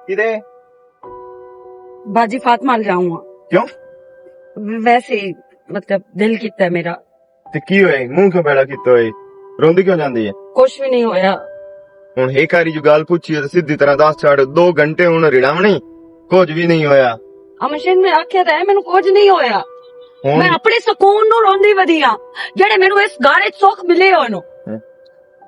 किधे? बाजी फातिमा जाऊंगा। क्यों? वैसे ही, मतलब दिल किता है मेरा। ते की होए मुंह क्यों बैठा किते होए रोंदी क्यों जांदी है? कुछ भी नहीं होया। हुण एक हारी जो गल पूछी है तो सीधी तरह दस छड़ 2 घंटे हुण रिड़ावणी कुछ भी नहीं होया। अमशीन में आख्या था मैनू कुछ नहीं होया। हुण मैं अपने सुकून नू रोंदी वधिया जेड़े मैनू इस गारे सुख मिले होन।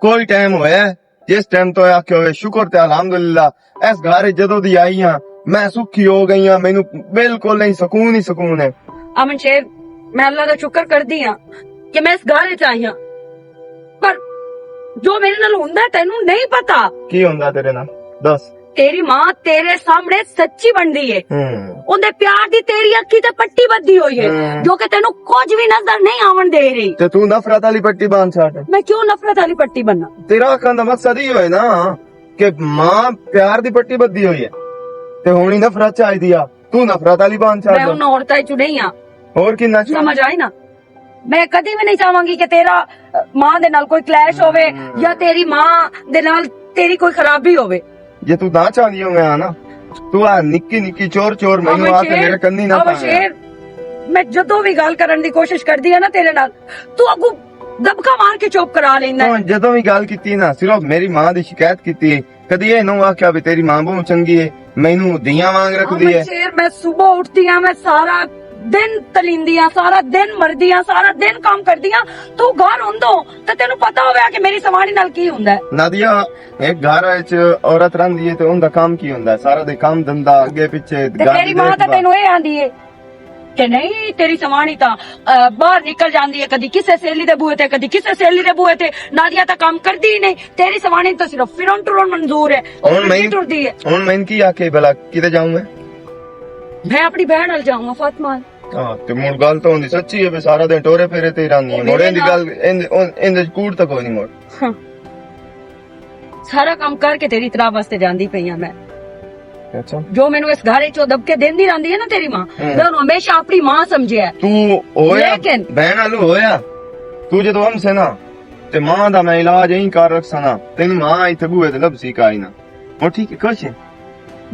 कोई टाइम होया जिस टाइम तो आख्या होए शुक्र ते अल्हम्दुलिल्लाह इस घरे जदों दी आई हां मैं सुखी हो गई हां मैनू बिल्कुल नहीं सुकून ही सुकून है। अमन शेर मैं अल्लाह का शुक्र करदी हां कि मैं इस गारे च आई हां पर जो मेरे नाल हुंदा है तेनू नहीं पता। की हुंदा तेरे नाल दस? तेरी मां तेरे सामने सच्ची बनदी है। उनदे प्यार दी तेरी अखी ते पट्टी बद्धी हुई है जो कि तेनू कुछ भी नजर नहीं आवन दे रही। ते तू नफरत वाली पट्टी बांध छाट। मैं क्यों नफरत वाली पट्टी बनना? तेरा आखन दा मकसद ही होए ना कि मां प्यार दी पट्टी बद्धी हुई है ते हुणी नफरत चाही दिया तू नफरत वाली बांध छाट। मैं उन औरतां चु नहीं हां। और किन्ना समझ आई ना? मैं कदी भी नहीं चाहांगी कि तेरा मां दे नाल कोई क्लैश होवे या तेरी मां दे नाल तेरी कोई खराबी होवे। जे तू ना चाहदी हो मैं ना तू आ निक्की निक्की चोर चोर मैनू आके मेरे कन्नी ना पाया। शेर मैं जदों भी गल करन दी कोशिश करदी है ना तेरे नाल तू अगू दबका मार के चुप करा लेंदा है। जदों भी गल कीती ना सिर्फ मेरी मां दी शिकायत कीती कदी ये नो आख्या भी तेरी मां बहुत चंगी है मैनू दियां मांग रखदी है। शेर मैं सुबह उठती हां मैं सारा दिन तलिंदी हां सारा दिन मरदी हां सारा दिन काम करदी हां तू घर हुंदो ते तेनू पता होवे कि मेरी समानी नाल की हुंदा है। नादिया एक घर विच औरत रहिंदी है ते उनदा काम की हुंदा है सारा दे काम धंधा अगे पीछे तेरी मां तां तेनू ए आंदी है कि नहीं तेरी समानी तां बाहर निकल जांदी है कदी किसे सहेली दे बूहे ते कदी किसे सहेली दे बूहे ते। नादिया तां काम करदी ही नहीं तेरी समानी तो सिर्फ फिरन टुरन मंजूर है। टुरदी है हुण मैं की आखे भला किते जाऊं मैं अपनी बहन नाल जाऊंगा फातिमा। ते मुड़ गल तो होंदी सच्ची है सारा दिन टोरे फेरे ते रहनी है मोड़े दी गल इंदे कूड़ तक कोई नहीं मोड़। सारा काम करके तेरी तरह वास्ते जांदी पई हां मैं। अच्छा जो मैनू इस घरे चो दबके देंदी रहंदी है ना तेरी मां मैं उन्हें हमेशा अपनी मां समझिया। तू होया लेकिन बहन आलू होया तू जो हमसे ना ते मां दा मैं इलाज यही कर रखसा ना तेन मां इथे बूहे ते लबसी काई ना और ठीक है कुछ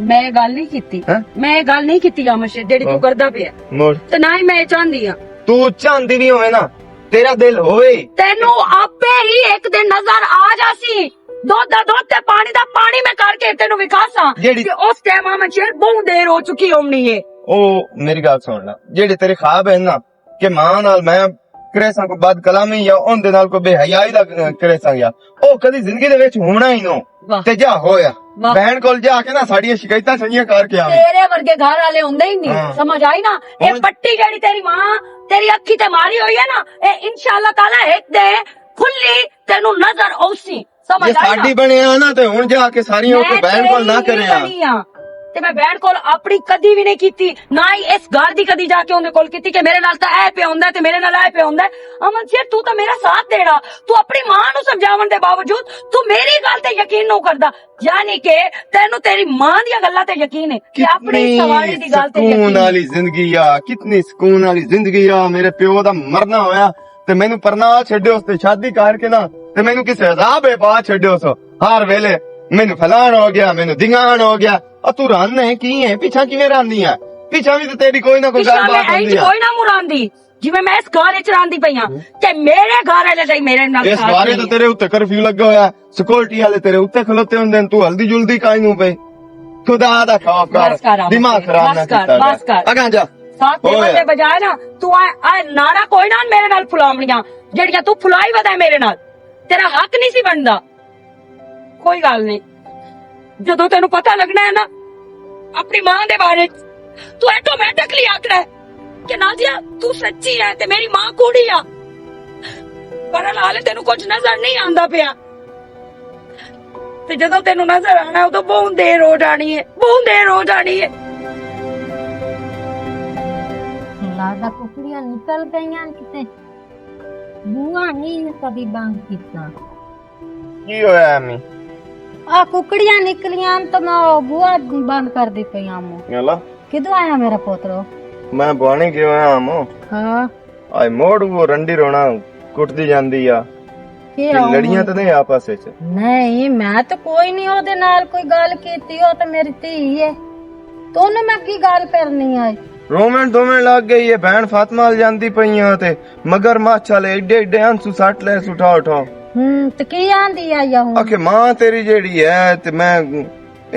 मैं गल नहीं कीती मैं गल नहीं कीती आमशे जेड़ी तू करदा पिया मोड़ ते ना ही मैं चाहंदी हां तू चाहंदी नहीं होए ना तेरा दिल होए तेनू आपे ही एक दिन नजर आ जासी दूध ते पानी दा पानी में करके तेनू विखासा कि उस टाइम आमशे बहुत देर हो चुकी होनी है। ओ मेरी गल सुन ला जेड़े तेरे ख्वाब है ना कि मां नाल मैं करेसा को बाद कलामी या उन दे नाल को बेहयाई दा करेसा या ओ कदी जिंदगी दे विच होना ही नो ते जा होया बहन कोल जाके ना साडियां शिकायतां सहियां करके आ तेरे वर्गे घर वाले हुंदे ही नहीं। समझ आई ना? ए पट्टी जेड़ी तेरी मां तेरी अखी ते मारी हुई है ना ए इंशाअल्लाह ताला एक दे खुली तेनू नजर औसी। समझ आई ना? साडी बनिया ना ते हुन जाके सारियां को बहन कोल ना करे ते मैं बहन कोल अपनी कदी भी नहीं कीती ना ही इस घर दी कदी जाके उन्हें कोल कीती कि मेरे नाल तां ऐ पे हुंदा ते मेरे नाल ऐ पे हुंदा। अमन शेर तू तां मेरा साथ देड़ा तू अपनी मां नू समझावन दे बावजूद तू मेरी गल ते यकीन नहीं करदा यानी कि तेनू तेरी मां दी गल्लां ते यकीन है कि अपनी सवारी दी गल ते यकीन। सुकून वाली जिंदगी आ कितनी सुकून वाली जिंदगी आ मेरे प्यो दा मरना होया ते मैनू परना छड्डियो ते शादी करके ना ते मैनू किसे अजाब पा छड्डियो सो हर वेले मैनू फलान हो गया मैनू दिगान हो गया और तू रन है की है पीछा किवें रनदी है पीछा भी तो तेरी कोई ना कोई गल बात होंदी है। कोई ना मुरांदी जिवें मैं इस घर च रहांदी पई हां ते मेरे घर वाले ते मेरे नाल इस बारे तो तेरे उत्ते कर्फ्यू लगा होया सिक्योरिटी वाले तेरे उत्ते खलोते हुंदे तू हल्दी जुल्दी काई नू पे खुदा दा खौफ कर दिमाग खराब ना कर अगा जा साथ देने के बजाय ना तू आ नारा कोई ना मेरे नाल फुलावणियां जेड़ियां तू फुलाई वदा मेरे नाल तेरा हक नहीं सी बनदा। कोई गल नहीं जदों तेनू पता लगना है ना अपनी मां दे बारे तू ऑटोमेटिकली आखना है कि नादिया तू सच्ची है ते मेरी मां कूड़ी आ पर हाले तेनू कुछ नजर नहीं आंदा पिया ते जदों तेनू नजर आना उदों बहुत देर हो जानी है बहुत देर हो जानी है। लादा कुकड़ियां निकल गईयां किते बुआ नहीं कभी बंद कीता की होया अम्मी आ कुकड़ियां निकलियां तो मैं बुआ बंद कर दी पई आमो यला किदो आया मेरा पोतरो मैं बाणे गयो आमो हां आई मोड़ वो रंडी रोना कुटदी जांदी आ ਕੀ ਲੜੀਆਂ ਤਾਂ ਨਹੀਂ ਆਪਸ ਵਿੱਚ? ਨਹੀਂ, ਮੈਂ ਤਾਂ ਕੋਈ ਨਹੀਂ ਉਹਦੇ ਨਾਲ ਕੋਈ ਗੱਲ ਕੀਤੀ, ਉਹ ਤਾਂ ਮੇਰੀ ਧੀ ਹੈ, ਤੂੰ ਮੈਂ ਕੀ ਗੱਲ ਕਰਨੀ ਆਈ? ਰੋਮਨ ਦੋਵੇਂ ਲੱਗ ਗਈ ਹੈ, ਭੈਣ ਫਾਤਮਾ ਲ ਜਾਂਦੀ ਪਈਆਂ ਤੇ ਮਗਰ ਮਾਛਾ ਲੈ ਏਡੇ ਏਡੇ ਹੰਸੂ ਸੱਟ ਲੈ ਉਠਾ ਉਠਾ। ਤੇ ਕੀ ਆਂਦੀ ਆ ਯਾ ਹੁਣ? ਆਖੇ ਮਾਂ ਤੇਰੀ ਜਿਹੜੀ ਹੈ ਤੇ ਮੈਂ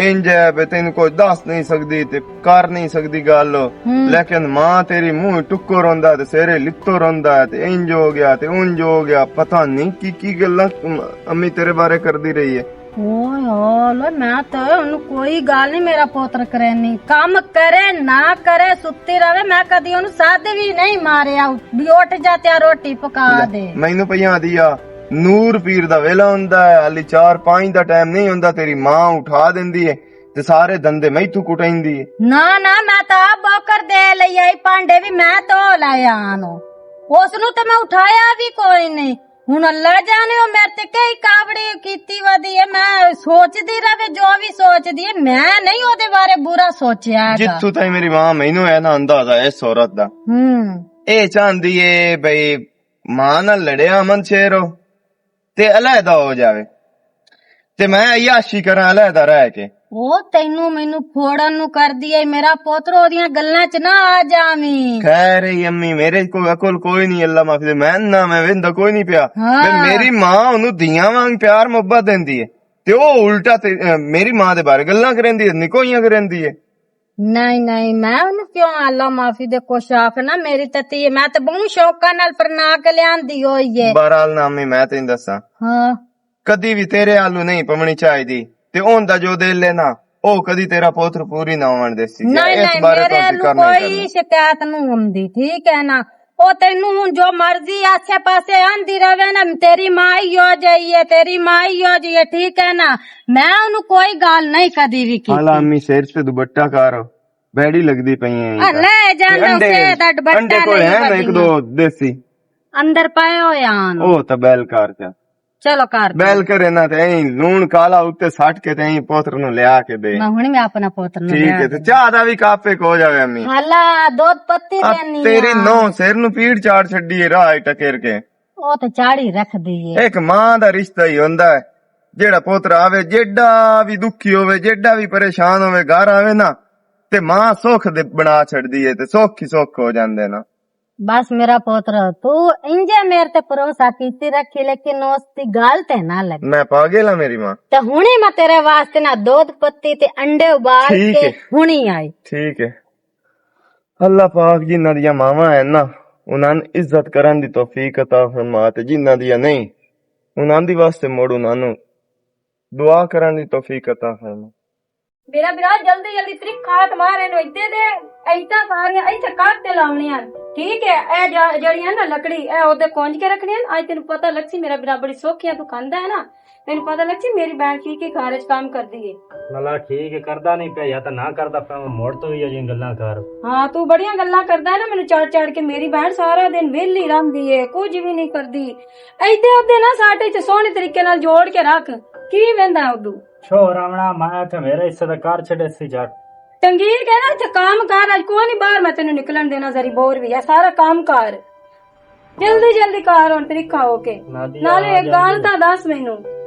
ਇੰਜ ਹੈ ਵੀ ਤੈਨੂੰ ਕੋਈ ਦੱਸ ਨਹੀਂ ਸਕਦੀ ਤੇ ਕਰ ਨਹੀਂ ਸਕਦੀ ਗੱਲ, ਲੇਕਿਨ ਮਾਂ ਤੇਰੀ ਮੂੰਹ ਟੁੱਕੋ ਰੋਂਦਾ ਤੇ ਸਿਰੇ ਲਿੱਤੋ ਰੋਂਦਾ ਤੇ ਇੰਜ ਹੋ ਗਿਆ ਤੇ ਉਂਝ ਹੋ ਗਿਆ, ਪਤਾ ਨਹੀਂ ਕੀ ਕੀ ਗੱਲਾਂ ਅੰਮੀ ਤੇਰੇ ਬਾਰੇ ਕਰਦੀ ਰਹੀ ਹੈ। ਓਏ ਹੋਲੇ, ਮੈਂ ਤਾਂ ਉਹਨੂੰ ਕੋਈ ਗੱਲ ਨਹੀਂ, ਮੇਰਾ ਪੁੱਤਰ ਕਰੇ ਨਹੀਂ, ਕੰਮ ਕਰੇ ਨਾ ਕਰੇ, ਸੁੱਤੀ ਰਵੇ, ਮੈਂ ਕਦੀ ਉਹਨੂੰ ਸਾਦ ਵੀ ਨਹੀਂ ਮਾਰਿਆ ਵੀ ਉੱਠ ਜਾ ਤੇ ਰੋਟੀ ਪਕਾ ਦੇ। ਮੈਨੂੰ ਪਈਆਂ ਦੀ ਆ ਨੂਰ ਪੀਰ ਦਾ ਵੇਲਾ ਹੁੰਦਾ ਹੈ, ਹਾਲੀ 4-5 ਦਾ ਟਾਈਮ ਨਹੀਂ ਹੁੰਦਾ, ਤੇਰੀ ਮਾਂ ਉਠਾ ਦਿੰਦੀ ਹੈ ਤੇ ਸਾਰੇ ਦੰਦੇ ਮੈਥੋਂ ਕੁਟਾਈਂਦੀ ਹੈ। ਨਾ ਨਾ, ਮੈਂ ਤਾਂ ਬੋਕਰ ਦੇ ਲਈ ਆਈ, ਭਾਂਡੇ ਵੀ ਮੈਂ ਧੋ ਲਾਇਆ ਨੂੰ, ਉਸ ਨੂੰ ਤਾਂ ਮੈਂ ਉਠਾਇਆ ਵੀ ਕੋਈ ਨਹੀਂ। ਹੁਣ ਅੱਲਾ ਜਾਣੇ ਉਹ ਮੇਰੇ ਤੇ ਕਈ ਕਾਵੜੀ ਕੀਤੀ ਵਦੀ ਹੈ, ਮੈਂ ਸੋਚਦੀ ਰਵੇ ਜੋ ਵੀ ਸੋਚਦੀ ਹੈ, ਮੈਂ ਨਹੀਂ ਉਹਦੇ ਬਾਰੇ ਬੁਰਾ ਸੋਚਿਆ ਹੈਗਾ। ਜਿੱਥੋਂ ਤਾਈ ਮੇਰੀ ਮਾਂ ਮੈਨੂੰ ਹੈ ਨਾ ਅੰਦਾਜ਼ਾ ਇਸ ਔਰਤ ਦਾ, ਇਹ ਚਾਹੁੰਦੀ ਏ ਬਈ ਮਾਂ ਨਾਲ ਲੜਿਆ ਅਮਨ ਸ਼ੇਰੋ ਤੇ ਅਲੱਗਾ ਹੋ ਜਾਵੇ ਤੇ ਮੈਂ ਅਯਾਸ਼ੀ ਕਰਾਂ ਅਲੱਗਾ ਰਹਿ ਕੇ। ਉਹ ਤੈਨੂੰ ਮੈਨੂੰ ਫੋੜਨ ਨੂੰ ਕਰਦੀ ਏ, ਮੇਰਾ ਪੁੱਤਰ ਉਹਦੀਆਂ ਗੱਲਾਂ 'ਚ ਨਾ ਆ ਜਾਵੀਂ। ਖੈਰ ਏ ਅੰਮੀ, ਮੇਰੇ ਕੋਲ ਅਕਲ ਕੋਈ ਨਹੀਂ, ਅੱਲਾ ਮਾਫੀ ਦੇ, ਮੈਂ ਵੇਂਦਾ ਕੋਈ ਨਹੀਂ ਪਿਆ। ਮੇਰੀ ਮਾਂ ਉਹਨੂੰ ਧੀਆਂ ਵਾਂਗ ਪਿਆਰ ਮੁਹੱਬਤ ਦਿੰਦੀ ਏ ਤੇ ਉਹ ਉਲਟਾ ਤੇ ਮੇਰੀ ਮਾਂ ਦੇ ਬਾਰੇ ਗੱਲਾਂ ਕਰਦੀ ਏ, ਨਿਕੋਈਆਂ ਕਰਦੀ ਏ। ਨਹੀਂ ਨਹੀਂ, ਮੈਂ ਉਹਨੂੰ ਕਿਉਂ ਅੱਲਾ ਮਾਫੀ ਦੇ ਕੁਛ ਆਖਣਾ, ਮੇਰੀ ਤਤੀ ਮੈਂ ਤਾਂ ਬਹੁਤ ਸ਼ੌਕਾਂ ਨਾਲ ਪਰਨਾ ਕੇ ਲਿਆਂਦੀ ਹੋਈ ਏ। ਬਹਰਾਲ ਨਾਮੀ ਮੈਂ ਤੈਨੂੰ ਦੱਸਾਂ, ਕਦੀ ਵੀ ਤੇਰੇ ਆਲੂ ਨਹੀਂ ਪਵਣੀ ਚਾਹੀਦੀ ਤੇ ਉਹਦਾ ਜੋ ਦਿਲ ਹੈ ਨਾ ਉਹ ਕਦੀ ਤੇਰਾ ਪੁੱਤਰ ਪੂਰੀ ਨਾ ਹੋਣ ਦੇਸੀ। ਨਹੀਂ ਨਹੀਂ, ਮੇਰੇ ਆਲੂ ਕੋਈ ਸ਼ਿਕਾਇਤ ਨਹੀਂ ਹੁੰਦੀ, ਠੀਕ ਹੈ ਨਾ। ਉਹ ਤੈਨੂੰ ਹੁਣ ਜੋ ਮਰਜ਼ੀ ਆਸੇ ਪਾਸੇ ਆਂਦੀ ਰਵੇ ਨਾ, ਤੇਰੀ ਮਾਂ ਹੀ ਹੋ ਜਾਈਏ, ਤੇਰੀ ਮਾਂ ਹੀ ਹੋ ਜਾਈਏ, ਠੀਕ ਹੈ ਨਾ। ਮੈਂ ਉਹਨੂੰ ਕੋਈ ਗੱਲ ਨਹੀਂ ਕਦੀ ਵੀ ਕੀਤੀ। ਹਾਲਾ ਅੰਮੀ ਸਿਰ ਤੇ ਦੁਪੱਟਾ ਕਰ, ਬੈੜੀ ਲੱਗਦੀ ਪਈ ਹੈ। ਲੈ ਜਾਂਦਾ ਉਸੇ ਦਾ ਦੁਪੱਟਾ ਅੰਡੇ ਕੋਲ ਹੈ ਨਾ ਇੱਕ ਦੋ ਦੇਸੀ ਅੰਦਰ ਪਾਏ ਹੋਏ ਆਨ, ਉਹ ਤਾਂ ਬੈਲ ਕਰ ਜਾ, ਚਲੋ ਕਰ ਬੈਲ ਕਰੇ ਨਾ ਤੇ ਐਂ ਲੂਣ ਕਾਲਾ ਉੱਤੇ ਸੱਟ ਕੇ ਤੇ ਐਂ ਪੁੱਤਰ ਨੂੰ ਲਿਆ ਕੇ ਦੇ। ਮੈਂ ਹੁਣ ਮੈਂ ਆਪਣਾ ਪੁੱਤਰ ਨੂੰ ਠੀਕ ਹੈ, ਤੇ ਚਾਹ ਦਾ ਵੀ ਕੱਪ ਇੱਕ ਹੋ ਜਾਵੇ ਅੰਮੀ। ਹਾਲਾ ਦੁੱਧ ਪੱਤੀ ਦੇਣੀ ਤੇਰੀ ਨੌ ਸਿਰ ਨੂੰ ਪੀੜ ਚਾੜ ਛੱਡੀ ਏ ਰਾਹ ਟਕੇਰ ਕੇ, ਉਹ ਤੇ ਚਾੜੀ ਰੱਖਦੀ ਏ। ਇੱਕ ਮਾਂ ਦਾ ਰਿਸ਼ਤਾ ਹੀ ਹੁੰਦਾ ਹੈ, ਜਿਹੜਾ ਪੁੱਤਰ ਆਵੇ ਜਿਹੜਾ ਵੀ ਦੁਖੀ ਹੋਵੇ, ਜਿਹੜਾ ਵੀ ਪਰੇਸ਼ਾਨ ਹੋਵੇ, ਘਰ ਆਵੇ ਨਾ ਤੇ ਮਾਂ ਸੁੱਖ ਦੇ ਬਣਾ ਛੱਡਦੀ ਏ ਤੇ ਸੁੱਖ ਹੀ ਸੁੱਖ ਹੋ ਜਾਂਦੇ ਨਾ। ਬਸ ਮੇਰਾ ਪੁੱਤਰ, ਤੂੰ ਇੰਜੇ ਮੇਰੇ ਤੇ ਭਰੋਸਾ ਕੀਤੀ ਰੱਖੀ, ਲੇਕਿਨ ਉਸ ਦੀ ਗੱਲ ਤੇ ਨਾ ਲੱਗੀ। ਮੈਂ ਪਾਗਲ ਆ ਮੇਰੀ ਮਾਂ। ਤੇ ਹੁਣੇ ਮੈਂ ਤੇਰੇ ਵਾਸਤੇ ਨਾ ਦੁੱਧ ਪੱਤੀ ਤੇ ਅੰਡੇ ਉਬਾਲ ਕੇ ਹੁਣੀ ਆਈ। ਠੀਕ ਹੈ, ਅੱਲਾਹ ਪਾਕ ਜਿਨ੍ਹਾਂ ਦੀਆਂ ਮਾਵਾਂ ਹੈ ਨਾ ਉਹਨਾਂ ਨੂੰ ਇੱਜ਼ਤ ਕਰਨ ਦੀ ਤੌਫੀਕ ਅਤਾ ਫਰਮਾ, ਤੇ ਜਿਨ੍ਹਾਂ ਦੀਆਂ ਨਹੀਂ ਉਹਨਾਂ ਦੀ ਵਾਸਤੇ ਮੋੜ ਉਹਨਾਂ ਨੂੰ ਦੁਆ ਕਰਨ ਦੀ ਤੌਫੀਕ ਅਤਾ ਫਰਮਾ। ਮੇਰਾ ਵੀਰਾ ਜਲਦੀ ਜਲਦੀ ਤਰੀਖਾ ਤੁਹਾਰੇ ਨੂੰ ਇੱਦੇ ਦੇ ਐਦਾਂ ਸਾਰੀਆਂ ਇੱਥੇ ਕੱਟ ਤੇ ਲਾਉਣੀਆਂ, ਠੀਕ ਹੈ। ਇਹ ਜਿਹੜੀਆਂ ਨਾ ਲੱਕੜੀ ਇਹ ਉਹਦੇ ਕੁੰਝ ਕੇ ਰੱਖਣੀਆਂ। ਅੱਜ ਤੈਨੂੰ ਪਤਾ ਲੱਗੀ ਮੇਰਾ ਵੀਰਾ ਬੜੀ ਸੌਖੀਆਂ ਤੂੰ ਖਾਂਦਾ ਹੈ ਨਾ, ਤੈਨੂੰ ਪਤਾ ਲੱਗੀ ਮੇਰੀ ਬੈਂਕ ਕੀ ਘਰ ਚ ਕੰਮ ਕਰਦੀ ਏ। ਮਲਾ ਠੀਕ ਹੈ, ਕਰਦਾ ਨਹੀਂ ਪਿਆ ਜਾਂ ਤਾਂ ਨਾ ਕਰਦਾ ਪਿਆ, ਮੋੜ ਤੋਂ ਵੀ ਅਜੇ ਗੱਲਾਂ ਕਰ। ਹਾਂ ਤੂੰ ਬੜੀਆਂ ਗੱਲਾਂ ਕਰਦਾ ਹੈ ਨਾ, ਮੈਨੂੰ ਚੜ ਚੜ ਕੇ। ਮੇਰੀ ਭੈਣ ਸਾਰਾ ਦਿਨ ਵਿਹਲੀ ਰਹਿੰਦੀ ਏ, ਕੁਝ ਵੀ ਨਹੀਂ ਕਰਦੀ। ਐਦੇ ਉਹਦੇ ਨਾ ਸਾਡੇ ਚ ਸੋਹਣੇ ਤਰੀਕੇ ਨਾਲ ਜੋੜ ਕੇ ਰੱਖ, ਕੀ ਵੰਦਾ ਉਦੋਂ ਛੋਰ ਆਵਣਾ ਮੈਂ ਤੇ ਮੇਰਾ ਹਿੱਸਾ ਦਾ ਕਰ ਛੱਡੇ ਸੀ ਜੱਟ ਟੰਗੀਰ ਕੇ ਨਾ ਇੱਥੇ ਕੰਮ ਕਰ। ਅੱਜ ਕੋਈ ਨਹੀਂ ਬਾਹਰ ਮੈਂ ਤੈਨੂੰ ਨਿਕਲਣ ਦੇਣਾ, ਜ਼ਰੀ ਬੋਰ ਵੀ ਹੈ, ਸਾਰਾ ਕੰਮ ਕਰ ਜਲਦੀ ਜਲਦੀ ਕਰ ਹੁਣ ਤਰੀਕਾ ਹੋ ਕੇ। ਨਾਲੇ ਇੱਕ ਗੱਲ ਤਾਂ ਦੱਸ ਮੈਨੂੰ,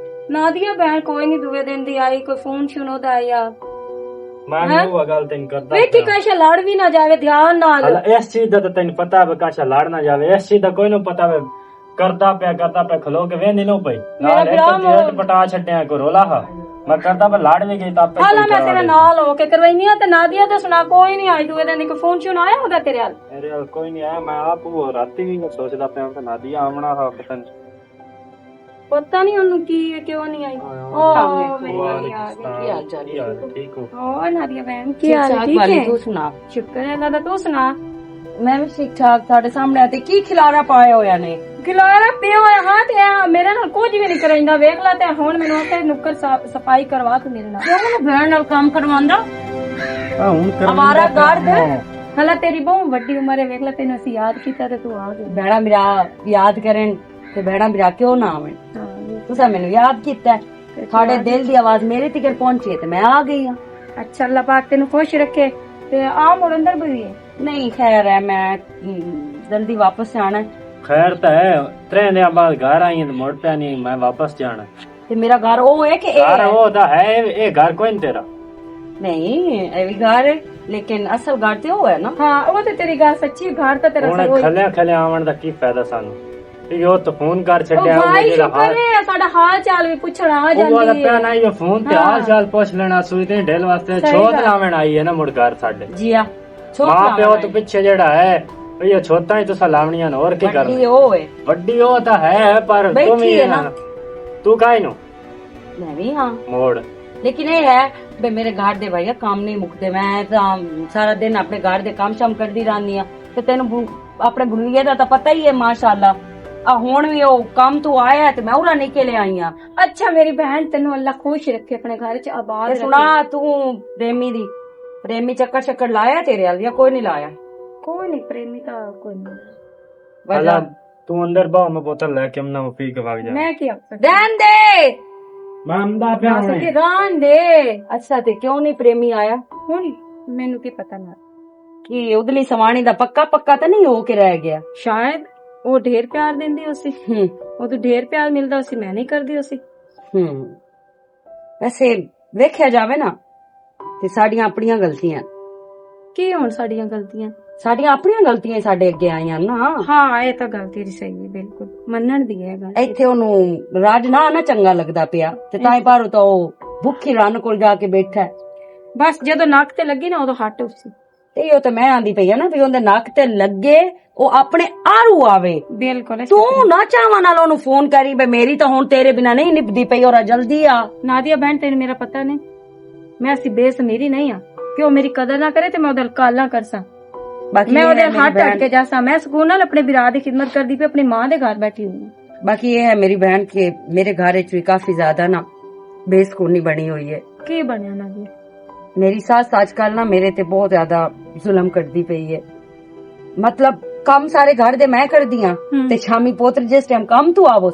ਨਾਦੀਆ ਭੈਣ ਕੋਈ ਨਹੀਂ ਦੂਏ ਦਿਨ ਦੀ ਆਈ, ਕੋਈ ਫੋਨ ਸ਼ੂਨ ਉਹਦਾ ਆਇਆ? ਮੈਂ ਉਹ ਗੱਲ ਤੈਨੂੰ ਕਰਦਾ ਵੇਖੀ ਕਾਸ਼ਾ ਲੜ ਵੀ ਨਾ ਜਾਵੇ, ਧਿਆਨ ਨਾਲ। ਇਸ ਚੀਜ਼ ਦਾ ਤਾਂ ਤੈਨੂੰ ਪਤਾ ਹੈ ਕਾਸ਼ਾ ਲੜ ਨਾ ਜਾਵੇ, ਇਸ ਚੀਜ਼ ਦਾ ਕੋਈ ਨੂੰ ਪਤਾ ਵੇ। ਕਰਦਾ ਪਿਆ ਖਲੋ ਕੇ ਵੇਂਦੀ ਨੂੰ ਪਈ ਨਾਲ ਇੱਕ ਪਟਾ ਛੱਡਿਆ ਕੋ ਰੋਲਾ ਹਾ ਮੈਂ ਕਰਦਾ ਪਰ ਲਾੜ ਵੀ ਗਈ ਤਾਂ ਆਪੇ ਹਾਲਾ ਮੈਂ ਤੇਰੇ ਨਾਲ ਹੋ ਕੇ ਕਰਵਾਈਆਂ। ਤੇ ਨਾਦੀਆ ਦਾ ਸੁਣਾ ਕੋਈ ਨਹੀਂ ਆਈ ਦੂਏ ਦਿਨ, ਕੋਈ ਫੋਨ ਸ਼ੂਨ ਆਇਆ ਉਹਦਾ ਤੇਰੇ ਹਾਲ? ਮੇਰੇ ਹਾਲ ਕੋਈ ਨਹੀਂ ਆਇਆ, ਮੈਂ ਆਪ ਉਹ ਰਾਤੀ ਵੀ ਸੋਚਦਾ ਪਿਆ ਤੇ ਨਾਦੀਆ ਆਵਣਾ ਹਾ ਪਤਾ ਨਹੀਂ ਉਹਨੂੰ ਕੀ ਕਿਉਂ ਨਹੀਂ ਆਈ। ਓ ਮੇਰੀ ਨਾਦੀ ਆ ਗਈ, ਕੀ ਹਾਲ ਚਾਲ? ਠੀਕ ਹੋ? ਓ ਨਾਦੀਆ ਭੈਣ ਕੀ ਹਾਲ? ਠੀਕ ਹੈ, ਤੂੰ ਸੁਣਾ? ਸ਼ੁਕਰ ਹੈ ਅੱਲਾ ਦਾ, ਤੂੰ ਸੁਣਾ? ਮੈਂ ਵੀ ਠੀਕ ਠਾਕ। ਤੁਹਾਡੇ ਸਾਹਮਣੇ ਤੇ ਕੀ ਖਿਲਾਰਾ ਪਾਇਆ ਹੋਇਆ ਨੇ? ਖਿਲਾਰਾ ਪਿਆ ਹੋਇਆ ਹਾਂ, ਤੇ ਮੇਰੇ ਨਾਲ ਕੁਝ ਵੀ ਨਹੀਂ ਕਰਾਂਦਾ। ਵੇਖ ਲੈ, ਤੇ ਹੁਣ ਮੈਨੂੰ ਉੱਥੇ ਨੁੱਕਰ ਸਫਾਈ ਕਰਵਾ ਤੂੰ ਮੇਰੇ ਨਾਲ। ਕਿਉਂ ਮੈਨੂੰ ਭੈਣ ਨਾਲ ਕੰਮ ਕਰਵਾਉਂਦਾ? ਹੁਣ ਹਮਾਰਾ ਘਰ ਹਲਾ ਤੇਰੀ ਬਹੁਤ ਵੱਡੀ ਉਮਰ ਹੈ, ਵੇਖ ਲੈ ਤੈਨੂੰ ਅਸੀਂ ਯਾਦ ਕੀਤਾ ਤੇ ਤੂੰ ਆ ਗਿਆ। ਭੈਣਾ ਮੇਰਾ ਯਾਦ ਕਰਨ ਤੇ ਭੈਣਾ ਮੇਰਾ ਕਿਉਂ ਨਾ ਆਵੇ? ਤੁਸੀਂ ਮੈਨੂੰ ਯਾਦ ਕੀਤਾ, ਤੁਹਾਡੇ ਦਿਲ ਦੀ ਆਵਾਜ਼ ਮੇਰੇ ਤੱਕ ਪਹੁੰਚੀ ਤੇ ਮੈਂ ਆ ਗਈ ਹਾਂ। ਅੱਛਾ, ਅੱਲਾ ਪਾਕ ਤੈਨੂੰ ਖੁਸ਼ ਰੱਖੇ। ਤੇ ਆ ਮੁੜ ਅੰਦਰ ਵੀ ਨਹੀਂ ਖੈਰ ਹੈ, ਮੈਂ ਜਲਦੀ ਵਾਪਸ ਆਣਾ। खैर तो है 3 दिन बाद घर आई तो मुड़ पे नहीं मैं वापस जाना ਤੇ ਮੇਰਾ ਘਰ ਉਹ ਹੈ ਕਿ ਇਹ घर ਹੈ? वो तो है ये घर कोई नहीं तेरा ਨਹੀਂ ਇਹ ਵੀ ਘਰ ਹੈ ਲੇਕਿਨ ਅਸਲ ਘਰ ਤੇ ਉਹ ਹੈ ਨਾ। ਹਾਂ ਉਹ ਤੇ ਤੇਰੀ ਗੱਲ ਸੱਚੀ ਘਰ ਤਾਂ ਤੇਰਾ ਹੁਣ ਖਲਿਆ ਖਲਿਆ ਆਵਣ ਦਾ ਕੀ ਫਾਇਦਾ ਸਾਨੂੰ ਇਹ ਉਹ ਤਾਂ ਫੋਨ ਕਰ ਛੱਡਿਆ ਭਾਈ ਜਿਹੜਾ ਸ਼ੁਕਰ ਹੈ ਸਾਡਾ ਹਾਲ ਚਾਲ ਵੀ ਪੁੱਛਣ ਆ ਉਹ ਵਾਲਾ ਜਾਂਦੀ ਪਿਆ ਹੈ। ਨਾ ਇਹ ਫੋਨ ਤੇ ਹਾਲ ਚਾਲ ਪੁੱਛ ਲੈਣਾ ਸੂਈ ਤੇ ਢੇਲ ਵਾਸਤੇ ਛੋਟ ਲਾਵਣ ਆਈ ਹੈ ਨਾ ਮੁੜ ਘਰ ਸਾਡੇ ਜੀ ਆ ਮਾਂ ਪਿਓ ਤੋਂ ਪਿੱਛੇ ਜਿਹੜਾ ਹੈ ਇਹ ਛੋਟਾ ਹੀ ਤੁਸੀਂ ਲਾਵਣੀਆਂ ਹੋਰ ਕੀ ਕਰ ਵੱਡੀ ਉਹ ਹੈ। ਵੱਡੀ ਉਹ ਤਾਂ ਹੈ ਪਰ ਤੂੰ ਬੈਠੀ ਵੀ ਹੈ ਨਾ। ਤੂੰ ਕਾਈ ਨੂੰ ਮੈਂ ਵੀ ਹਾਂ ਮੋੜ ਲੇਕਿਨ ਇਹ ਹੈ ਵੀ ਮੇਰੇ ਘਰ ਦੇ ਭਈਆ ਕੰਮ ਨਹੀਂ ਮੁੱਕਦੇ। ਮੈਂ ਤਾਂ ਸਾਰਾ ਦਿਨ ਆਪਣੇ ਘਰ ਦੇ ਕੰਮ ਸ਼ਮ ਕਰਦੀ ਰਹਿੰਦੀ ਆ ਤੇ ਤੈਨੂੰ ਆਪਣੇ ਗੁਰੂਏ ਦਾ ਤਾਂ ਪਤਾ ਹੀ ਹੈ ਮਾਸ਼ਾਅੱਲਾ। ਆ ਹੁਣ ਵੀ ਉਹ ਕੰਮ ਤੋਂ ਆਇਆ ਤੇ ਮੈਂ ਉਰਾ ਨਿਕਲ ਆਈ ਆ। ਅੱਛਾ ਮੇਰੀ ਭੈਣ ਤੈਨੂੰ ਅੱਲਾ ਖੁਸ਼ ਰੱਖੇ ਆਪਣੇ ਘਰ ਚ ਆਬਾਦ ਤੇ ਰੱਖੇ। ਸੁਣਾ ਤੂੰ ਪ੍ਰੇਮੀ ਚੱਕਰ ਲਾਇਆ ਤੇਰੇ ਵਾਲ ਜਾਂ ਕੋਈ ਨਹੀਂ ਲਾਇਆ? ਕੋਈ ਨਹੀਂ ਪ੍ਰੇਮੀ ਤਾਂ ਕੋਈ ਨਹੀਂ। ਹਲਾ ਤੂੰ ਅੰਦਰ ਬਾਹ ਮੈਂ ਬੋਤਲ ਲੈ ਕੇ ਮਨਾ ਪੀ ਕੇ ਵਗ ਜਾ ਮੈਂ ਕੀ ਆਖ ਰਹਿਣ ਦੇ ਮੈਂ ਅੰਦਾ ਪਿਆ ਸਕੇ ਰਾਨ ਦੇ। ਅੱਛਾ ਤੇ ਕਿਉਂ ਨਹੀਂ ਪ੍ਰੇਮੀ ਆਇਆ? ਹੁਣ ਮੈਨੂੰ ਕੀ ਪਤਾ ਨਾ ਕਿ ਉਦਲੀ ਸਵਾਣੀ ਦਾ ਪੱਕਾ ਤਾਂ ਨਹੀਂ ਹੋ ਕੇ ਰਹਿ ਗਿਆ? ਸ਼ਾਇਦ ਉਹ ਢੇਰ ਪਿਆਰ ਦਿੰਦੀ ਉਸੇ ਹੂੰ ਉਹ ਤਾਂ ਢੇਰ ਪਿਆਰ ਮਿਲਦਾ ਉਸੇ ਮੈਂ ਨਹੀਂ ਕਰਦੀ ਉਸੇ। ਵੈਸੇ ਵੇਖਿਆ ਜਾਵੇ ਨਾ ਤੇ ਸਾਡੀਆਂ ਆਪਣੀਆਂ ਗਲਤੀਆਂ ਕੀ ਹੁਣ ਸਾਡੀਆਂ ਗਲਤੀਆਂ? ਸਾਡੀਆਂ ਆਪਣੀਆਂ ਗਲਤੀਆਂ ਹੀ ਸਾਡੇ ਅੱਗੇ ਆਈਆਂ ਨਾ। ਹਾਂ ਇਹ ਤਾਂ ਗਲਤੀ ਦੀ ਸਹੀ ਹੈ ਬਿਲਕੁਲ ਮੰਨਣ ਦੀ ਹੈ ਗੱਲ। ਇੱਥੇ ਉਹਨੂੰ ਰਾਜ ਨਾ ਚੰਗਾ ਲੱਗਦਾ ਪਿਆ ਤੇ ਤਾਂ ਹੀ ਪਰ ਤਾਂ ਉਹ ਭੁੱਖੀ ਰਨ ਕੋਲ ਜਾ ਕੇ ਬੈਠਾ ਹੈ। ਬਸ ਜਦੋਂ ਨੱਕ ਤੇ ਲੱਗੀ ਨਾ ਉਦੋਂ ਹਟ ਉਸੇ। ਤੇ ਉਹ ਤਾਂ ਮੈਂ ਆਂਦੀ ਪਈ ਆ ਨਾ ਵੀ ਉਹਦੇ ਨੱਕ ਤੇ ਲੱਗੇ ਉਹ ਆਪਣੇ ਆਰੂ ਆਵੇ। ਬਿਲਕੁਲ ਤੂੰ ਨਾ ਚਾਹਵਾਂ ਨਾਲ ਉਹਨੂੰ ਫੋਨ ਕਰੀ ਬਈ ਮੇਰੀ ਤਾਂ ਹੁਣ ਤੇਰੇ ਬਿਨਾ ਨਹੀਂ ਨਿਭਦੀ ਪਈ ਔਰ ਜਲਦੀ ਆ। ਨਾਦੀਆ ਬਹਿਣ ਤੈਨੂੰ ਮੇਰਾ ਪਤਾ ਨਹੀਂ ਮੈਂ ਅਸੀਂ ਬੇਸਮੀਰੀ ਨਹੀਂ ਆ ਕਿ ਉਹ ਮੇਰੀ ਕਦਰ ਨਾ ਕਰੇ ਤੇ ਮੈਂ ਉਹਦਾ ਕਾਲ ਨਾ ਕਰਸਾਂ। ਬਾਕੀ ਮੈਂ ਇਹ ਉਹਦੇ ਹੈ ਮੇਰੀ ਹੱਥ ਭੈਣ- ਟੱਟ ਕੇ ਜਾਸਾਂ। ਮੈਂ ਸਕੂਨ ਨਾਲ ਆਪਣੇ ਵਿਰਾਹ ਦੀ ਖਿਦਮਤ ਕਰਦੀ ਪਈ ਆਪਣੀ ਮਾਂ ਦੇ ਘਰ ਬੈਠੀ ਹੂੰ। ਬਾਕੀ ਇਹ ਹੈ ਮੇਰੀ ਬहन के मेरे घर भी काफी ज्यादा ना बेसकूनी बनी हुई है। ਕੀ ਬਣਿਆ ਨਾਦੀਆ? मेरी सास आजकल ना मेरे ते बहुत ज्यादा जुल्म करती पई है। मतलब काम सारे घर दे मैं कर दिया ते शामी पोत्र जिस टाइम काम तू आवो